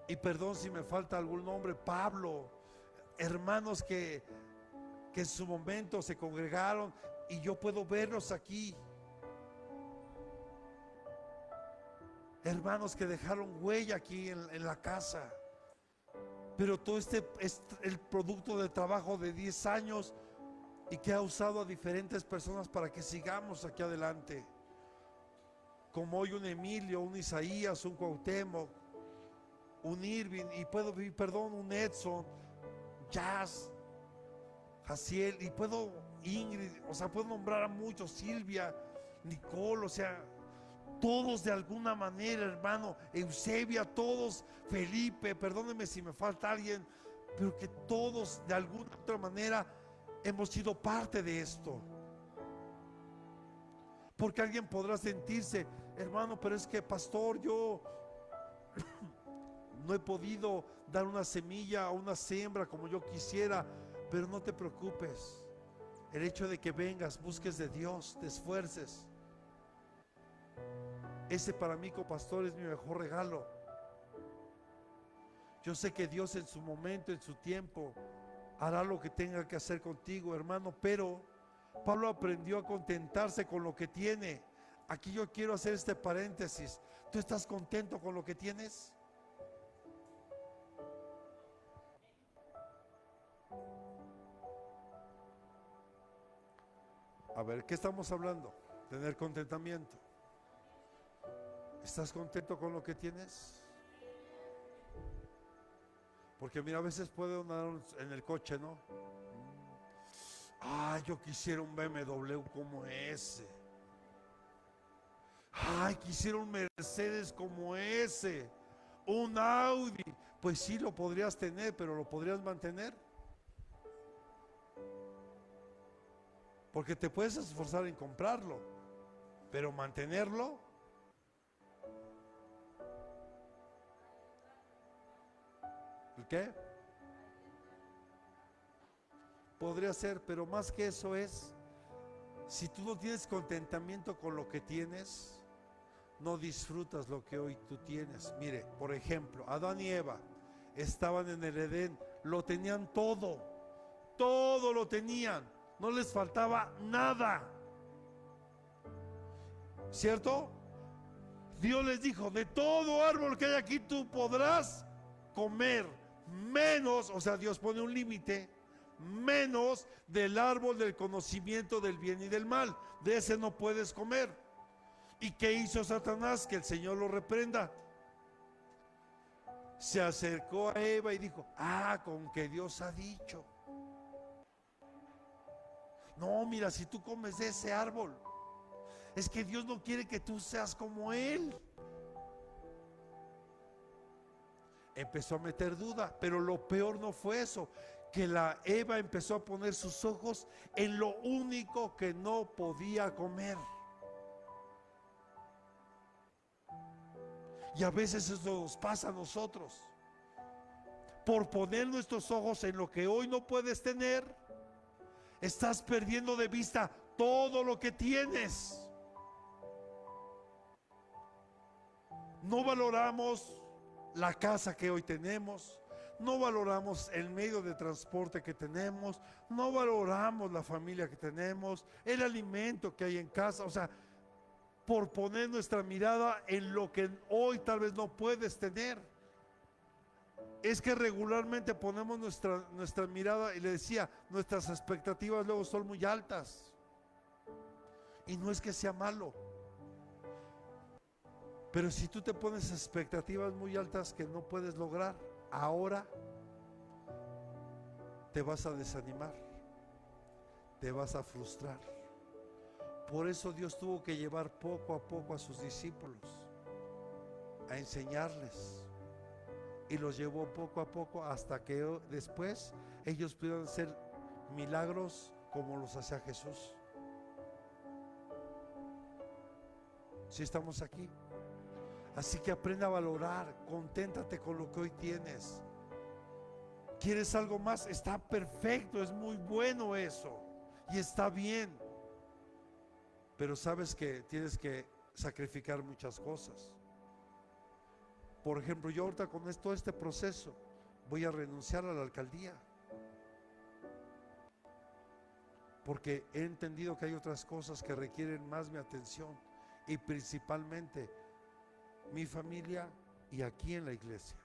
Y perdón si me falta algún nombre, Pablo, hermanos que en su momento se congregaron, y yo puedo verlos aquí. Hermanos que dejaron huella aquí en la casa. Pero todo este es el producto del trabajo de 10 años, y que ha usado a diferentes personas para que sigamos aquí adelante. Como hoy un Emilio, un Isaías, un Cuauhtémoc, un Irving, y un Edson, Jazz, Jaciel, y Ingrid, o sea, puedo nombrar a muchos, Silvia, Nicole, o sea, todos de alguna manera, hermano, Eusebia, todos, Felipe, perdónenme si me falta alguien, pero que todos de alguna otra manera hemos sido parte de esto. Porque alguien podrá sentirse: hermano, pero es que, pastor, yo no he podido dar una semilla o una siembra como yo quisiera, Pero no te preocupes. El hecho de que vengas, busques de Dios, te esfuerces, ese para mí, copastor, es mi mejor regalo. Yo sé que Dios en su momento, en su tiempo, hará lo que tenga que hacer contigo, hermano. Pero Pablo aprendió a contentarse con lo que tiene. Aquí yo quiero hacer este paréntesis. ¿Tú estás contento con lo que tienes? A ver, ¿qué estamos hablando? Tener contentamiento. ¿Estás contento con lo que tienes? Porque mira, a veces puede andar en el coche, ¿no? Yo quisiera un BMW como ese. Quisiera un Mercedes como ese. Un Audi. Pues sí, lo podrías tener, pero ¿lo podrías mantener? Porque te puedes esforzar en comprarlo, pero mantenerlo. ¿El qué? Podría ser, pero más que eso es, si tú no tienes contentamiento con lo que tienes, no disfrutas lo que hoy tú tienes. Mire, por ejemplo, Adán y Eva estaban en el Edén, lo tenían todo, todo lo tenían, no les faltaba nada, ¿cierto? Dios les dijo, de todo árbol que hay aquí tú podrás comer, menos, o sea, Dios pone un límite, menos del árbol del conocimiento del bien y del mal. De ese no puedes comer. ¿Y qué hizo Satanás? Que el Señor lo reprenda. Se acercó a Eva y dijo, con que Dios ha dicho. No, mira, si tú comes de ese árbol, es que Dios no quiere que tú seas como Él. Empezó a meter duda, pero lo peor no fue eso, que la Eva empezó a poner sus ojos en lo único que no podía comer. Y a veces eso nos pasa a nosotros. Por poner nuestros ojos en lo que hoy no puedes tener, estás perdiendo de vista todo lo que tienes. No valoramos la casa que hoy tenemos, no valoramos el medio de transporte que tenemos, no valoramos la familia que tenemos, el alimento que hay en casa. O sea, por poner nuestra mirada en lo que hoy tal vez no puedes tener. Es que regularmente ponemos nuestra mirada, y le decía, nuestras expectativas luego son muy altas. Y no es que sea malo, pero si tú te pones expectativas muy altas que no puedes lograr, ahora te vas a desanimar, te vas a frustrar. Por eso Dios tuvo que llevar poco a poco a sus discípulos a enseñarles, y los llevó poco a poco hasta que después ellos pudieran hacer milagros como los hacía Jesús. Si estamos aquí. Así que aprende a valorar, conténtate con lo que hoy tienes. ¿Quieres algo más? Está perfecto, es muy bueno eso, y está bien. Pero sabes que tienes que sacrificar muchas cosas. Por ejemplo, yo ahorita con todo este proceso voy a renunciar a la alcaldía, porque he entendido que hay otras cosas que requieren más mi atención, y principalmente mi familia y aquí en la iglesia.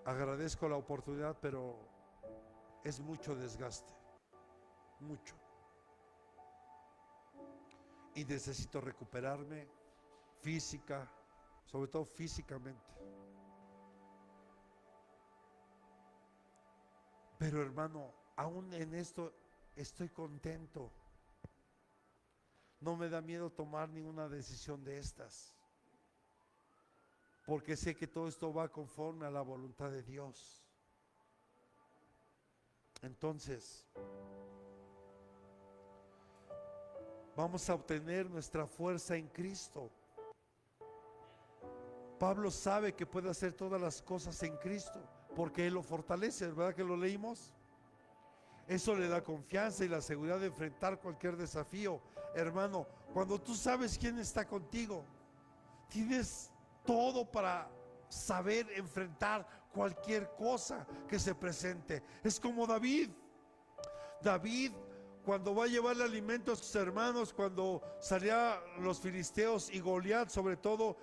Agradezco la oportunidad, pero es mucho desgaste, mucho. Y necesito recuperarme física, sobre todo físicamente. Pero hermano, aún en esto estoy contento. No me da miedo tomar ninguna decisión de estas, porque sé que todo esto va conforme a la voluntad de Dios. Entonces, vamos a obtener nuestra fuerza en Cristo. Pablo sabe que puede hacer todas las cosas en Cristo, porque Él lo fortalece, ¿verdad que lo leímos? Eso le da confianza y la seguridad de enfrentar cualquier desafío. Hermano, cuando tú sabes quién está contigo, tienes todo para saber enfrentar cualquier cosa que se presente. Es como David. David, cuando va a llevarle alimento a sus hermanos, cuando salían los filisteos y Goliat, sobre todo,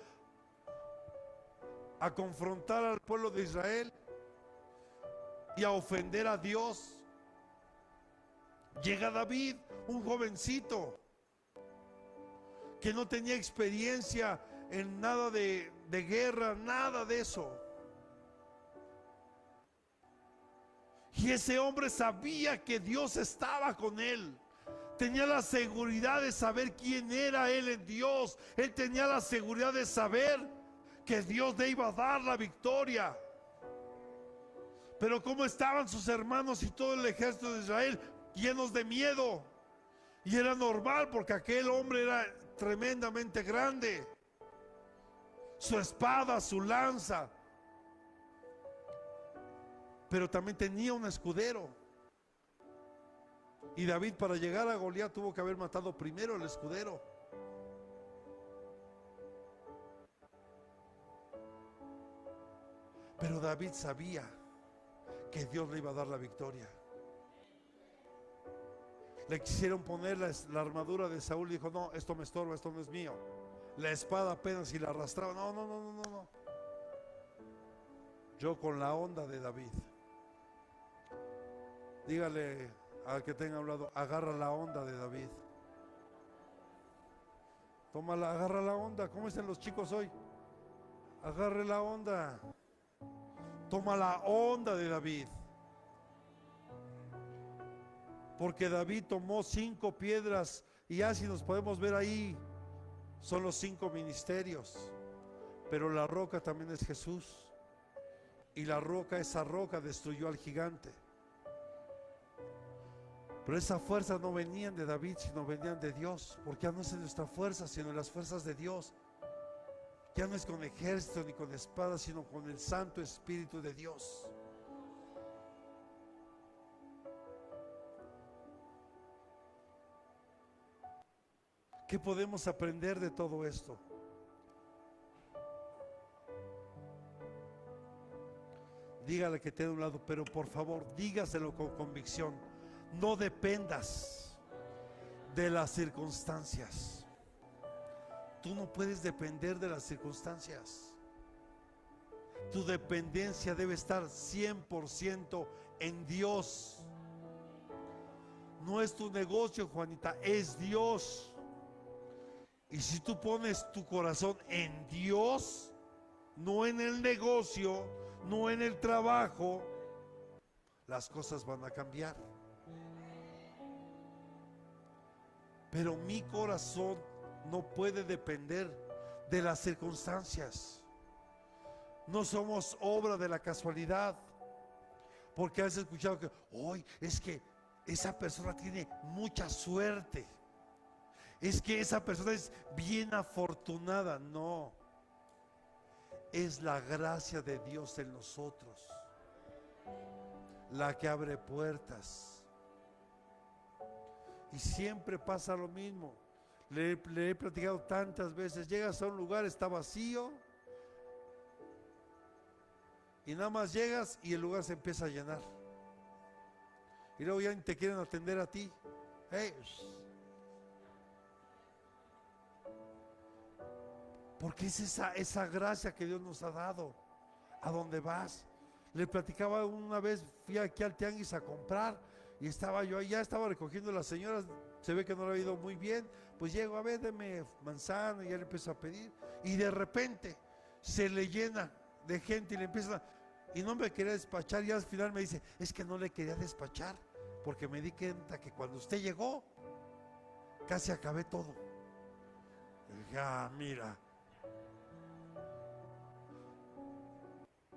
a confrontar al pueblo de Israel y a ofender a Dios, llega David, un jovencito que no tenía experiencia en nada de guerra, nada de eso. Y ese hombre sabía que Dios estaba con él. Tenía la seguridad de saber quién era él en Dios. Él tenía la seguridad de saber que Dios le iba a dar la victoria. Pero cómo estaban sus hermanos y todo el ejército de Israel, llenos de miedo. Y era normal, porque aquel hombre era tremendamente grande. Su espada, su lanza, pero también tenía un escudero. Y David, para llegar a Goliat, tuvo que haber matado primero el escudero. Pero David sabía que Dios le iba a dar la victoria. Le quisieron poner la armadura de Saúl y dijo: no, esto me estorba, esto no es mío. La espada apenas si la arrastraba. No. Yo con la onda de David. Dígale al que tenga a un lado: agarra la onda de David. Tómala, agarra la onda. ¿Cómo están los chicos hoy? Agarre la onda. Toma la onda de David. Porque David tomó 5 piedras, y así nos podemos ver ahí. Son los 5 ministerios. Pero la roca también es Jesús. Y la roca, esa roca destruyó al gigante. Pero esas fuerzas no venían de David, sino venían de Dios. Porque ya no es en nuestra fuerza, sino en las fuerzas de Dios. Ya no es con ejército ni con espada, sino con el Santo Espíritu de Dios. ¿Qué podemos aprender de todo esto? Dígale que te de un lado, pero por favor, dígaselo con convicción. No dependas de las circunstancias. Tú no puedes depender de las circunstancias. Tu dependencia debe estar 100% en Dios. No es tu negocio, Juanita, es Dios. Y si tú pones tu corazón en Dios, no en el negocio, no en el trabajo, las cosas van a cambiar. Pero mi corazón no puede depender de las circunstancias. No somos obra de la casualidad. Porque has escuchado que hoy es que esa persona tiene mucha suerte. Es que esa persona es bien afortunada. No. Es la gracia de Dios en nosotros la que abre puertas. Y siempre pasa lo mismo. Le he platicado tantas veces. Llegas a un lugar, está vacío, y nada más llegas y el lugar se empieza a llenar. Y luego ya te quieren atender a ti. Hey. Porque es esa gracia que Dios nos ha dado. ¿A dónde vas? Le platicaba una vez, fui aquí al tianguis a comprar, y estaba yo ahí, ya estaba recogiendo a las señoras. Se ve que no le ha ido muy bien. Pues llego, a ver, deme manzana, y ya le empiezo a pedir. Y de repente se le llena de gente y le empieza y no me quería despachar. Y al final me dice: es que no le quería despachar, porque me di cuenta que cuando usted llegó, casi acabé todo. Y dije: ah, mira.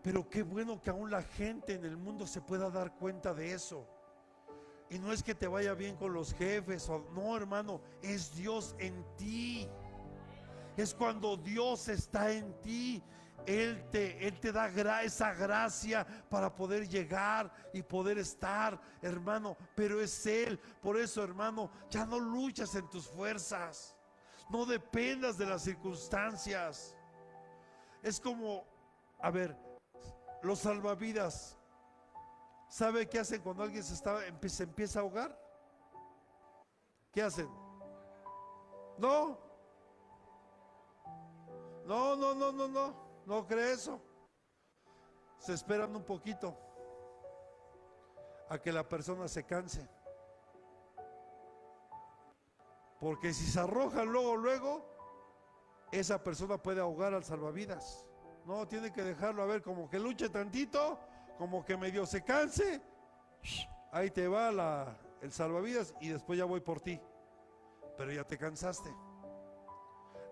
Pero qué bueno que aún la gente en el mundo se pueda dar cuenta de eso. Y no es que te vaya bien con los jefes, no, hermano, es Dios en ti. Es cuando Dios está en ti, Él te da esa gracia para poder llegar y poder estar, hermano, pero es Él. Por eso, hermano, ya no luchas en tus fuerzas, no dependas de las circunstancias. Es como, a ver, los salvavidas, ¿sabe qué hacen cuando alguien se empieza a ahogar? ¿Qué hacen? No, no, no, no, no, no, no cree eso. Se esperan un poquito a que la persona se canse, porque si se arroja luego, esa persona puede ahogar al salvavidas. No, tiene que dejarlo, a ver, como que luche tantito, como que medio se canse, ahí te va el salvavidas y después ya voy por ti, pero ya te cansaste.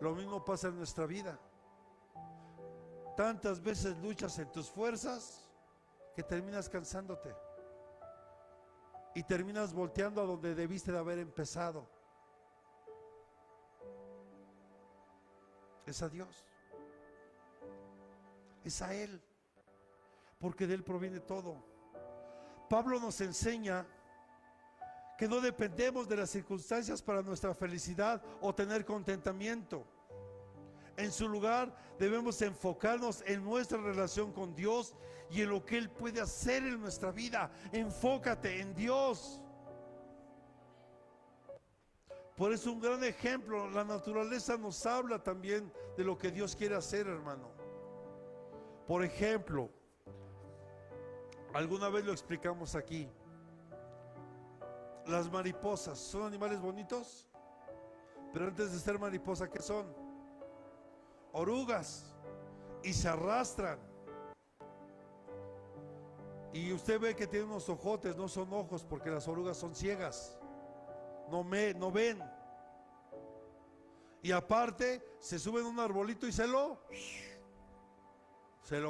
Lo mismo pasa en nuestra vida. Tantas veces luchas en tus fuerzas que terminas cansándote y terminas volteando a donde debiste de haber empezado. Es a Dios, es a Él, porque de Él proviene todo. Pablo nos enseña que no dependemos de las circunstancias para nuestra felicidad o tener contentamiento. En su lugar debemos enfocarnos en nuestra relación con Dios y en lo que Él puede hacer en nuestra vida. Enfócate en Dios. Por eso un gran ejemplo, la naturaleza nos habla también de lo que Dios quiere hacer, hermano. Por ejemplo, alguna vez lo explicamos aquí, las mariposas son animales bonitos, pero antes de ser mariposa, ¿qué son? Orugas, y se arrastran. Y usted ve que tiene unos ojotes, no son ojos, porque las orugas son ciegas, no ven. Y aparte se suben a un arbolito y se lo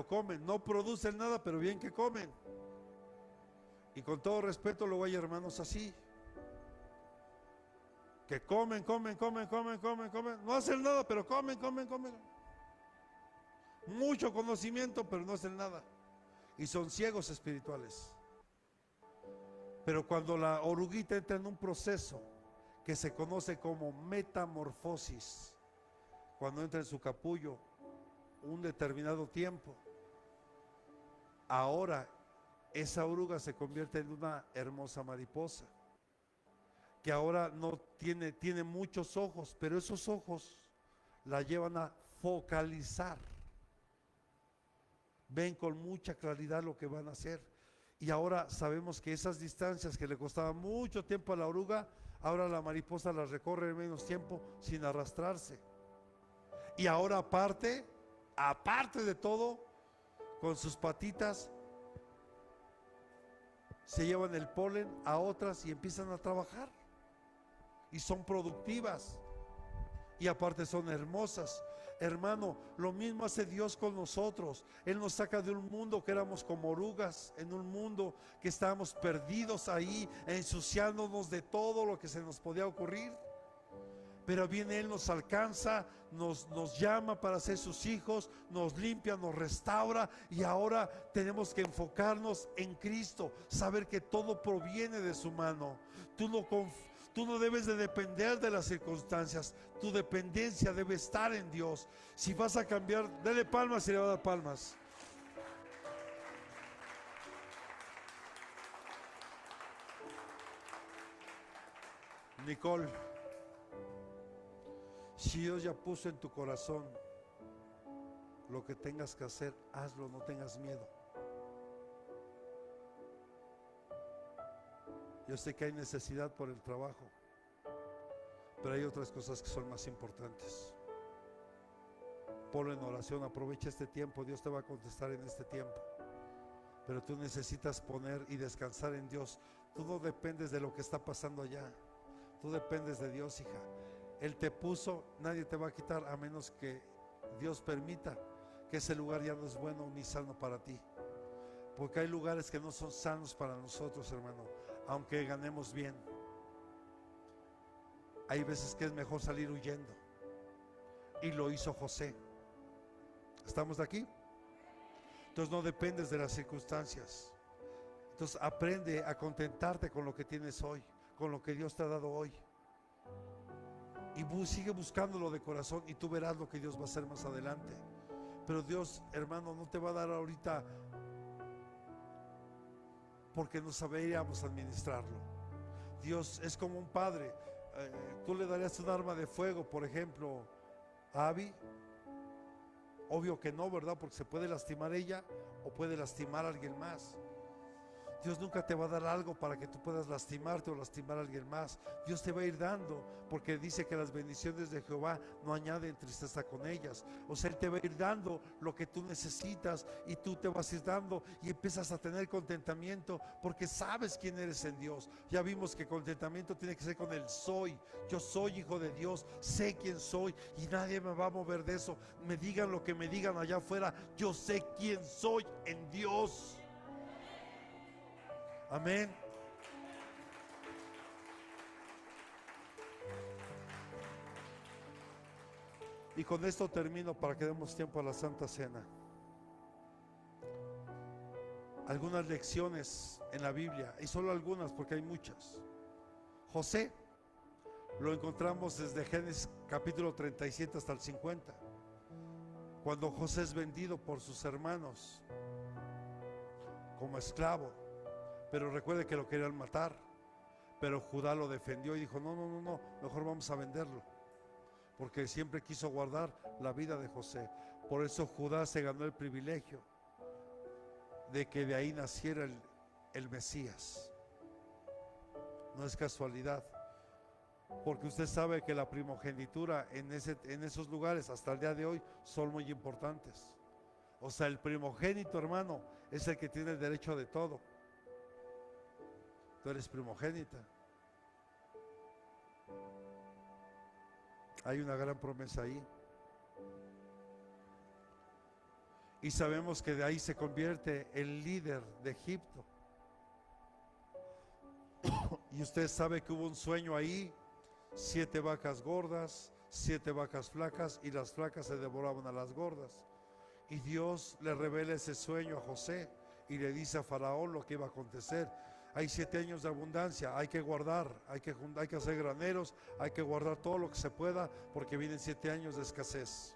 comen. No producen nada, pero bien que comen. Y con todo respeto, luego hay hermanos así, que comen, no hacen nada, pero comen. Mucho conocimiento, pero no hacen nada. Y son ciegos espirituales. Pero cuando la oruguita entra en un proceso que se conoce como metamorfosis, cuando entra en su capullo un determinado tiempo, ahora esa oruga se convierte en una hermosa mariposa, que ahora no tiene muchos ojos, pero esos ojos la llevan a focalizar. Ven con mucha claridad lo que van a hacer. Y ahora sabemos que esas distancias que le costaban mucho tiempo a la oruga, ahora la mariposa las recorre en menos tiempo sin arrastrarse. Y ahora aparte de todo, con sus patitas se llevan el polen a otras y empiezan a trabajar. Y son productivas. Y aparte son hermosas. Hermano, lo mismo hace Dios con nosotros. Él nos saca de un mundo que éramos como orugas, en un mundo que estábamos perdidos ahí, ensuciándonos de todo lo que se nos podía ocurrir. Pero viene Él, nos alcanza, nos llama para ser sus hijos, nos limpia, nos restaura, y ahora tenemos que enfocarnos en Cristo, saber que todo proviene de su mano. Tú no debes de depender de las circunstancias, tu dependencia debe estar en Dios. Si vas a cambiar, dale palmas y le va a dar palmas. Nicole, si Dios ya puso en tu corazón lo que tengas que hacer, hazlo, no tengas miedo. Yo sé que hay necesidad por el trabajo, pero hay otras cosas que son más importantes. Ponlo en oración, aprovecha este tiempo, Dios te va a contestar en este tiempo. Pero tú necesitas poner y descansar en Dios. Tú no dependes de lo que está pasando allá, tú dependes de Dios, hija. Él te puso, nadie te va a quitar, a menos que Dios permita que ese lugar ya no es bueno ni sano para ti. Porque hay lugares que no son sanos para nosotros, hermano, aunque ganemos bien. Hay veces que es mejor salir huyendo, y lo hizo José. ¿Estamos aquí? Entonces no dependes de las circunstancias. Entonces aprende a contentarte con lo que tienes hoy, con lo que Dios te ha dado hoy. Y sigue buscándolo de corazón y tú verás lo que Dios va a hacer más adelante. Pero Dios, hermano, no te va a dar ahorita porque no sabríamos administrarlo. Dios es como un padre. Tú le darías un arma de fuego, por ejemplo, a Abby. Obvio que no, ¿verdad? Porque se puede lastimar ella o puede lastimar a alguien más. Dios nunca te va a dar algo para que tú puedas lastimarte o lastimar a alguien más. Dios te va a ir dando, porque dice que las bendiciones de Jehová no añaden tristeza con ellas. O sea, Él te va a ir dando lo que tú necesitas y tú te vas a ir dando y empiezas a tener contentamiento porque sabes quién eres en Dios. Ya vimos que contentamiento tiene que ser con el soy. Yo soy hijo de Dios, sé quién soy y nadie me va a mover de eso. Me digan lo que me digan allá afuera, yo sé quién soy en Dios. Amén. Y con esto termino para que demos tiempo a la Santa Cena. Algunas lecciones en la Biblia, y solo algunas porque hay muchas. José lo encontramos desde Génesis capítulo 37 hasta el 50, cuando José es vendido por sus hermanos como esclavo. Pero recuerde que lo querían matar, pero Judá lo defendió y dijo: no, mejor vamos a venderlo, porque siempre quiso guardar la vida de José. Por eso Judá se ganó el privilegio de que de ahí naciera el Mesías. No es casualidad, porque usted sabe que la primogenitura en esos lugares hasta el día de hoy son muy importantes. O sea, el primogénito, hermano, es el que tiene el derecho de todo. Tú eres primogénita. Hay una gran promesa ahí. Y sabemos que de ahí se convierte el líder de Egipto. Y usted sabe que hubo un sueño ahí: 7 vacas gordas, 7 vacas flacas, y las flacas se devoraban a las gordas. Y Dios le revela ese sueño a José y le dice a Faraón lo que iba a acontecer. Hay 7 años de abundancia, hay que guardar, hay que hacer graneros, hay que guardar todo lo que se pueda, porque vienen 7 años de escasez.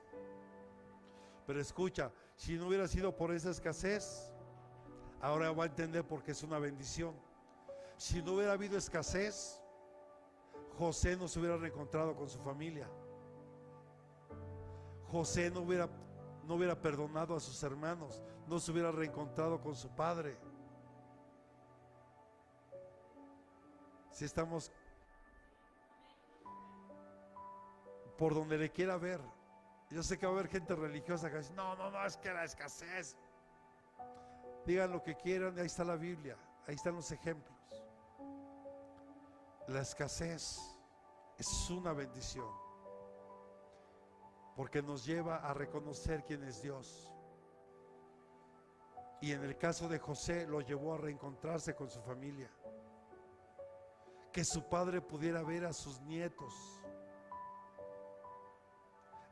Pero escucha, si no hubiera sido por esa escasez, ahora va a entender por qué es una bendición. Si no hubiera habido escasez, José no se hubiera reencontrado con su familia. José no hubiera perdonado a sus hermanos, no se hubiera reencontrado con su padre. Si estamos por donde le quiera ver. Yo sé que va a haber gente religiosa que dice: no, es que la escasez. Digan lo que quieran, ahí está la Biblia, ahí están los ejemplos. La escasez es una bendición, porque nos lleva a reconocer quién es Dios. Y en el caso de José, lo llevó a reencontrarse con su familia, que su padre pudiera ver a sus nietos.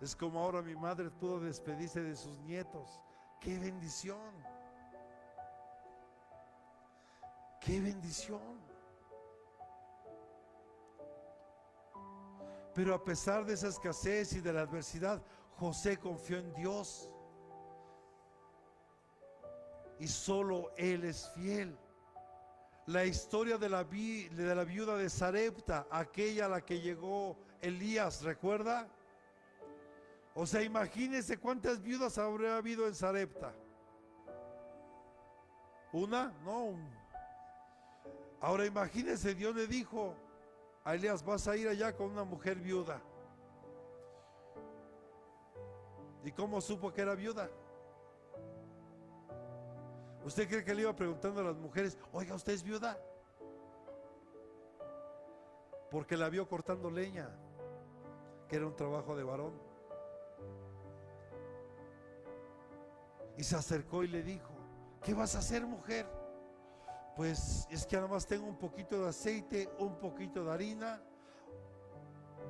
Es como ahora mi madre pudo despedirse de sus nietos. ¡Qué bendición! ¡Qué bendición! Pero a pesar de esa escasez y de la adversidad, José confió en Dios. Y solo Él es fiel. La historia de la viuda de Sarepta, aquella a la que llegó Elías, ¿recuerda? O sea, imagínense cuántas viudas habría habido en Sarepta. ¿Una? No. Ahora imagínense, Dios le dijo a Elías: vas a ir allá con una mujer viuda. ¿Y cómo supo que era viuda? ¿Usted cree que le iba preguntando a las mujeres: oiga, ¿usted es viuda? Porque la vio cortando leña, que era un trabajo de varón. Y se acercó y le dijo: ¿qué vas a hacer, mujer? Pues es que nada más tengo un poquito de aceite, un poquito de harina.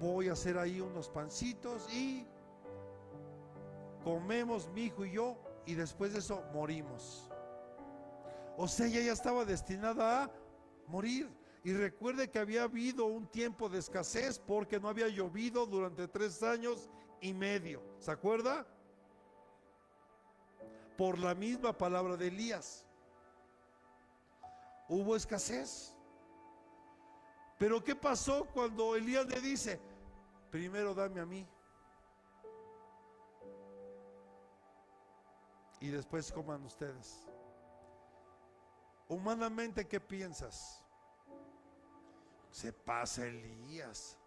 Voy a hacer ahí unos pancitos y comemos mi hijo y yo, y después de eso morimos. O sea, ella ya estaba destinada a morir. Y recuerde que había habido un tiempo de escasez porque no había llovido durante 3 años y medio. ¿Se acuerda? Por la misma palabra de Elías. Hubo escasez. Pero ¿qué pasó cuando Elías le dice: primero dame a mí y después coman ustedes? Humanamente, ¿qué piensas? Se pasa Elías.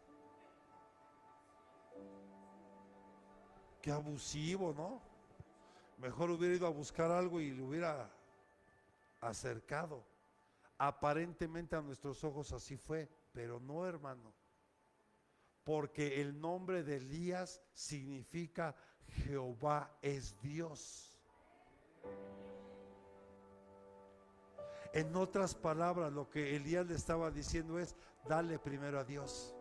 Qué abusivo, ¿no? Mejor hubiera ido a buscar algo y le hubiera acercado. Aparentemente a nuestros ojos así fue, pero no, hermano. Porque el nombre de Elías significa Jehová es Dios. En otras palabras, lo que Elías le estaba diciendo es: dale primero a Dios.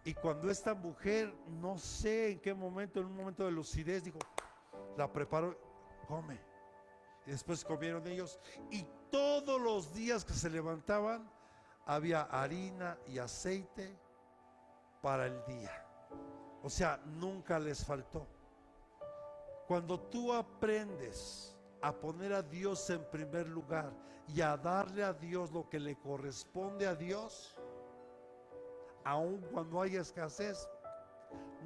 Y cuando esta mujer, no sé en qué momento, en un momento de lucidez, dijo: la preparó, come. Y después comieron ellos, y todos los días que se levantaban había harina y aceite para el día. O sea, nunca les faltó. Cuando tú aprendes a poner a Dios en primer lugar y a darle a Dios lo que le corresponde a Dios, aun cuando haya escasez,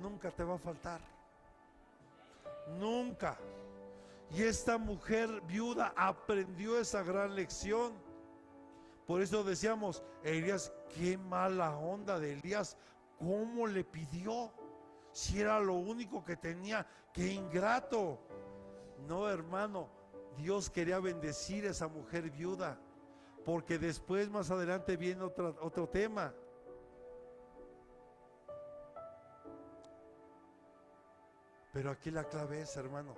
nunca te va a faltar. Nunca. Y esta mujer viuda aprendió esa gran lección. Por eso decíamos: Elías, qué mala onda de Elías, ¿cómo le pidió? Si era lo único que tenía, qué ingrato. No, hermano, Dios quería bendecir a esa mujer viuda, porque después, más adelante, viene otro tema. Pero aquí la clave es, hermano,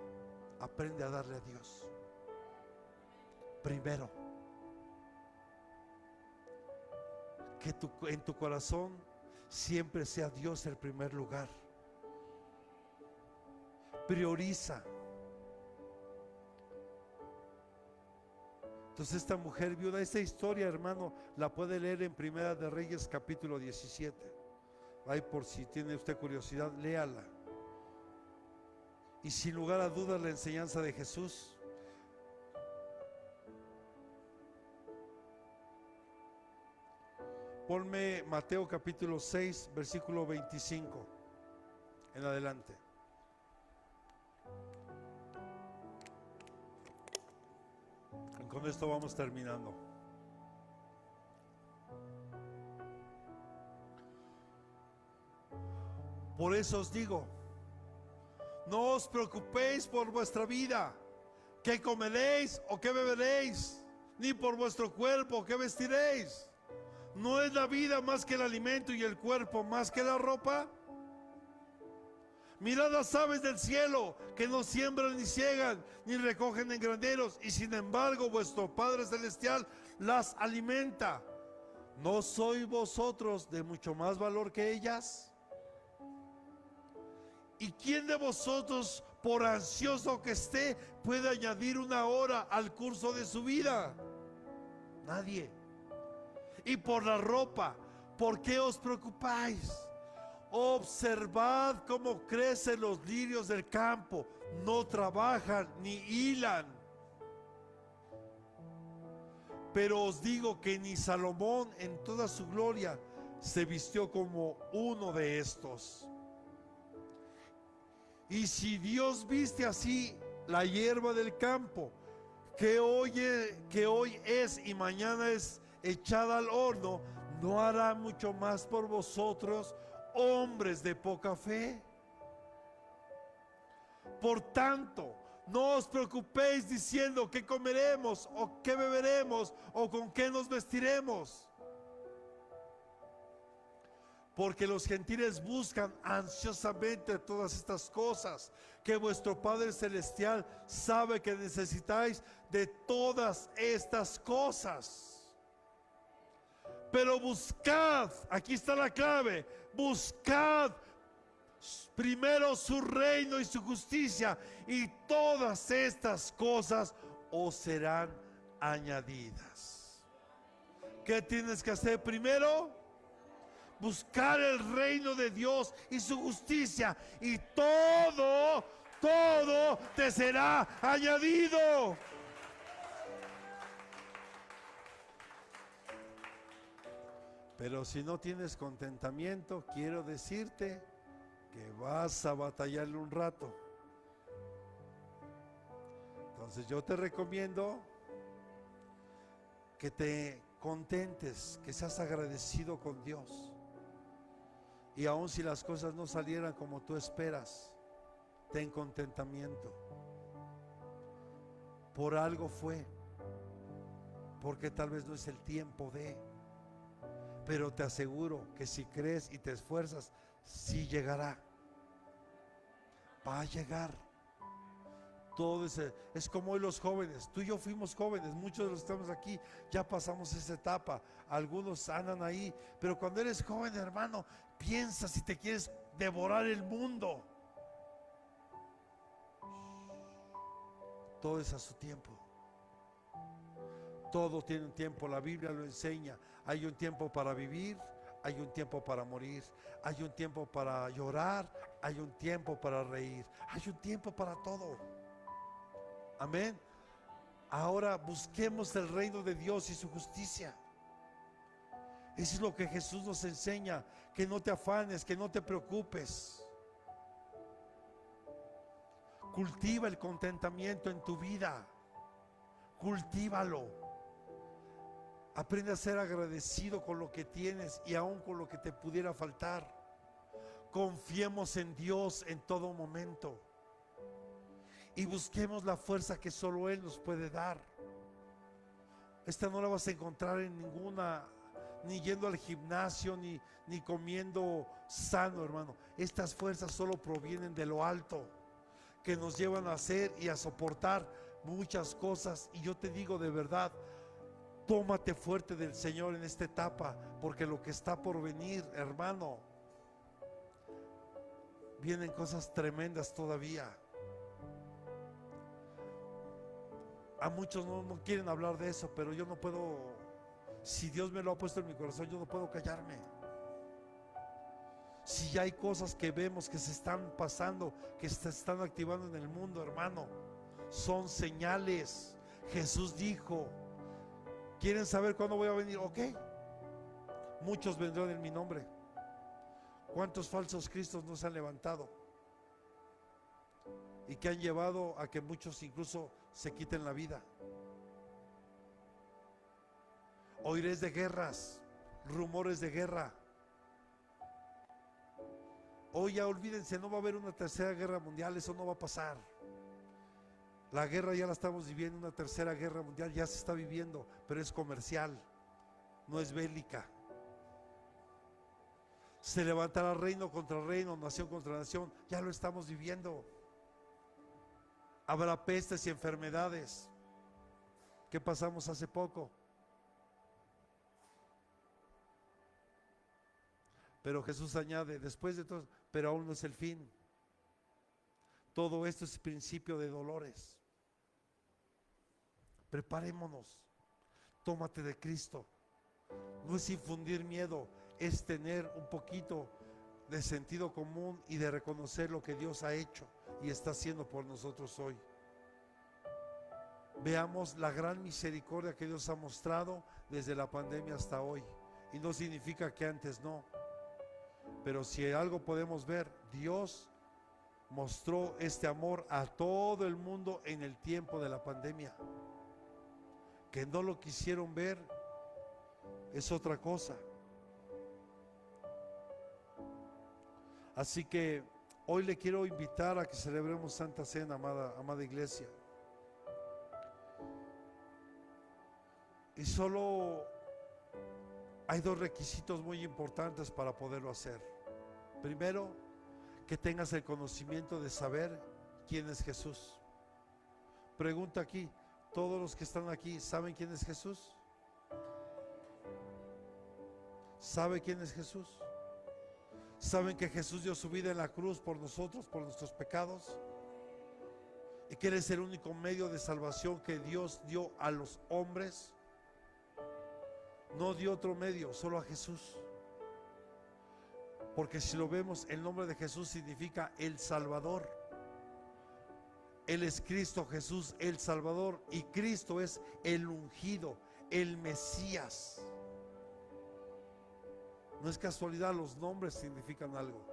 aprende a darle a Dios primero. Que en tu corazón siempre sea Dios el primer lugar. Prioriza. Entonces esta mujer viuda, esta historia, hermano, la puede leer en Primera de Reyes capítulo 17. Ahí, por si tiene usted curiosidad, léala. Y sin lugar a dudas, la enseñanza de Jesús. Ponme Mateo capítulo 6, versículo 25 en adelante. Y con esto vamos terminando. Por eso os digo: no os preocupéis por vuestra vida, qué comeréis o qué beberéis, ni por vuestro cuerpo, qué vestiréis. ¿No es la vida más que el alimento y el cuerpo más que la ropa? Mirad las aves del cielo, que no siembran ni ciegan, ni recogen en graneros, y sin embargo vuestro Padre Celestial las alimenta. ¿No sois vosotros de mucho más valor que ellas? ¿Y quién de vosotros, por ansioso que esté, puede añadir una hora al curso de su vida? Nadie. Y por la ropa, ¿por qué os preocupáis? Observad cómo crecen los lirios del campo, no trabajan ni hilan. Pero os digo que ni Salomón en toda su gloria se vistió como uno de estos. Y si Dios viste así la hierba del campo, que hoy es y mañana es echada al horno, ¿no hará mucho más por vosotros, hombres de poca fe? Por tanto, no os preocupéis diciendo qué comeremos o qué beberemos o con qué nos vestiremos, porque los gentiles buscan ansiosamente todas estas cosas, que vuestro Padre Celestial sabe que necesitáis de todas estas cosas. Pero buscad, aquí está la clave, buscad Primero su reino y su justicia, y todas estas cosas os serán añadidas. ¿Qué tienes que hacer primero? Buscar el reino de Dios y su justicia, y todo te será añadido. Pero si no tienes contentamiento, quiero decirte que vas a batallarle un rato. Entonces yo te recomiendo que te contentes, que seas agradecido con Dios. Y aun si las cosas no salieran como tú esperas, ten contentamiento. Por algo fue, porque tal vez no es el tiempo de, pero te aseguro que si crees y te esfuerzas, sí llegará. Va a llegar. Todo es como hoy los jóvenes. Tú y yo fuimos jóvenes, muchos de los que estamos aquí ya pasamos esa etapa. Algunos andan ahí, pero cuando eres joven, hermano, piensa si te quieres devorar el mundo. Todo es a su tiempo. Todo tiene un tiempo, la Biblia lo enseña. Hay un tiempo para vivir, hay un tiempo para morir, hay un tiempo para llorar, hay un tiempo para reír, hay un tiempo para todo. Amén. Ahora busquemos el reino de Dios y su justicia. Eso es lo que Jesús nos enseña, que no te afanes, que no te preocupes. Cultiva el contentamiento en tu vida. Cultívalo. Aprende a ser agradecido con lo que tienes y aún con lo que te pudiera faltar. Confiemos en Dios en todo momento y busquemos la fuerza que solo Él nos puede dar. Esta no la vas a encontrar en ninguna, ni yendo al gimnasio, ni comiendo sano, hermano. Estas fuerzas solo provienen de lo alto, que nos llevan a hacer y a soportar muchas cosas. Y yo te digo de verdad, tómate fuerte del Señor en esta etapa, porque lo que está por venir, hermano, vienen cosas tremendas todavía. A muchos no quieren hablar de eso, pero yo no puedo. Si Dios me lo ha puesto en mi corazón, yo no puedo callarme. Si ya hay cosas que vemos que se están pasando, que se están activando en el mundo, hermano, son señales. Jesús dijo: ¿quieren saber cuándo voy a venir? Ok, muchos vendrán en mi nombre. ¿Cuántos falsos cristos no se han levantado? Y que han llevado a que muchos incluso se quiten la vida. Oiréis de guerras, rumores de guerra. Hoy ya olvídense, no va a haber una tercera guerra mundial, eso no va a pasar. La guerra ya la estamos viviendo, una tercera guerra mundial ya se está viviendo, pero es comercial, no es bélica. Se levantará reino contra reino, nación contra nación, ya lo estamos viviendo. Habrá pestes y enfermedades. ¿Qué pasamos hace poco? Pero Jesús añade, después de todo, pero aún no es el fin. Todo esto es principio de dolores. Preparémonos. Tómate de Cristo. No es infundir miedo, es tener un poquito de sentido común y de reconocer lo que Dios ha hecho y está haciendo por nosotros hoy. Veamos la gran misericordia que Dios ha mostrado desde la pandemia hasta hoy. Y no significa que antes no. Pero si algo podemos ver, Dios mostró este amor a todo el mundo en el tiempo de la pandemia. Que no lo quisieron ver es otra cosa. Así que hoy le quiero invitar a que celebremos Santa Cena, amada iglesia. Y solo hay dos requisitos muy importantes para poderlo hacer. Primero, que tengas el conocimiento de saber quién es Jesús. Pregunta aquí, ¿todos los que están aquí saben quién es Jesús? ¿Sabe quién es Jesús? ¿Saben que Jesús dio su vida en la cruz por nosotros, por nuestros pecados? Y que Él es el único medio de salvación que Dios dio a los hombres. No dio otro medio, solo a Jesús. Porque si lo vemos, el nombre de Jesús significa el Salvador. Él es Cristo Jesús, el Salvador. Y Cristo es el ungido, el Mesías. No es casualidad, los nombres significan algo.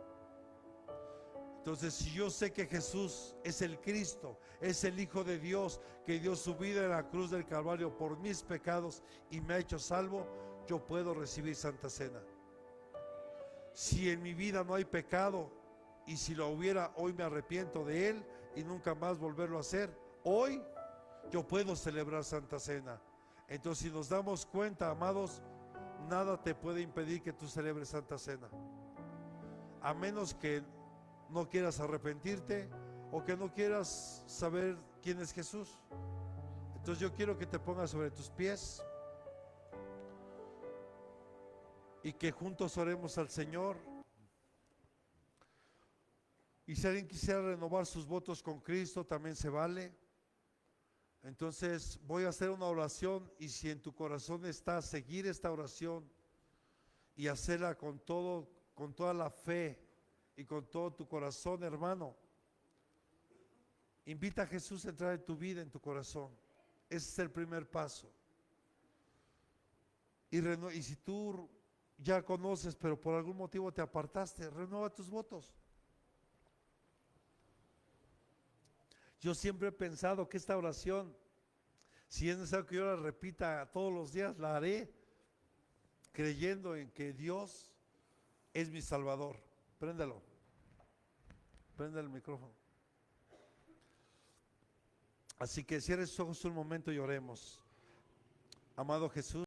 Entonces, si yo sé que Jesús es el Cristo, es el Hijo de Dios, que dio su vida en la cruz del Calvario por mis pecados y me ha hecho salvo, yo puedo recibir Santa Cena. Si en mi vida no hay pecado, y si lo hubiera, hoy me arrepiento de él y nunca más volverlo a hacer, hoy yo puedo celebrar Santa Cena. Entonces, si nos damos cuenta, amados, nada te puede impedir que tú celebres Santa Cena, a menos que no quieras arrepentirte o que no quieras saber quién es Jesús. Entonces yo quiero que te pongas sobre tus pies y que juntos oremos al Señor. Y si alguien quisiera renovar sus votos con Cristo, también se vale. Entonces voy a hacer una oración, y si en tu corazón está seguir esta oración y hacerla con toda la fe y con todo tu corazón, hermano, invita a Jesús a entrar en tu vida, en tu corazón. Ese es el primer paso. Y si tú ya conoces, pero por algún motivo te apartaste, renueva tus votos. Yo siempre he pensado que esta oración, si es necesario que yo la repita todos los días, la haré, creyendo en que Dios es mi Salvador. Préndelo. Prende el micrófono. Así que cierre sus ojos un momento y oremos. Amado Jesús.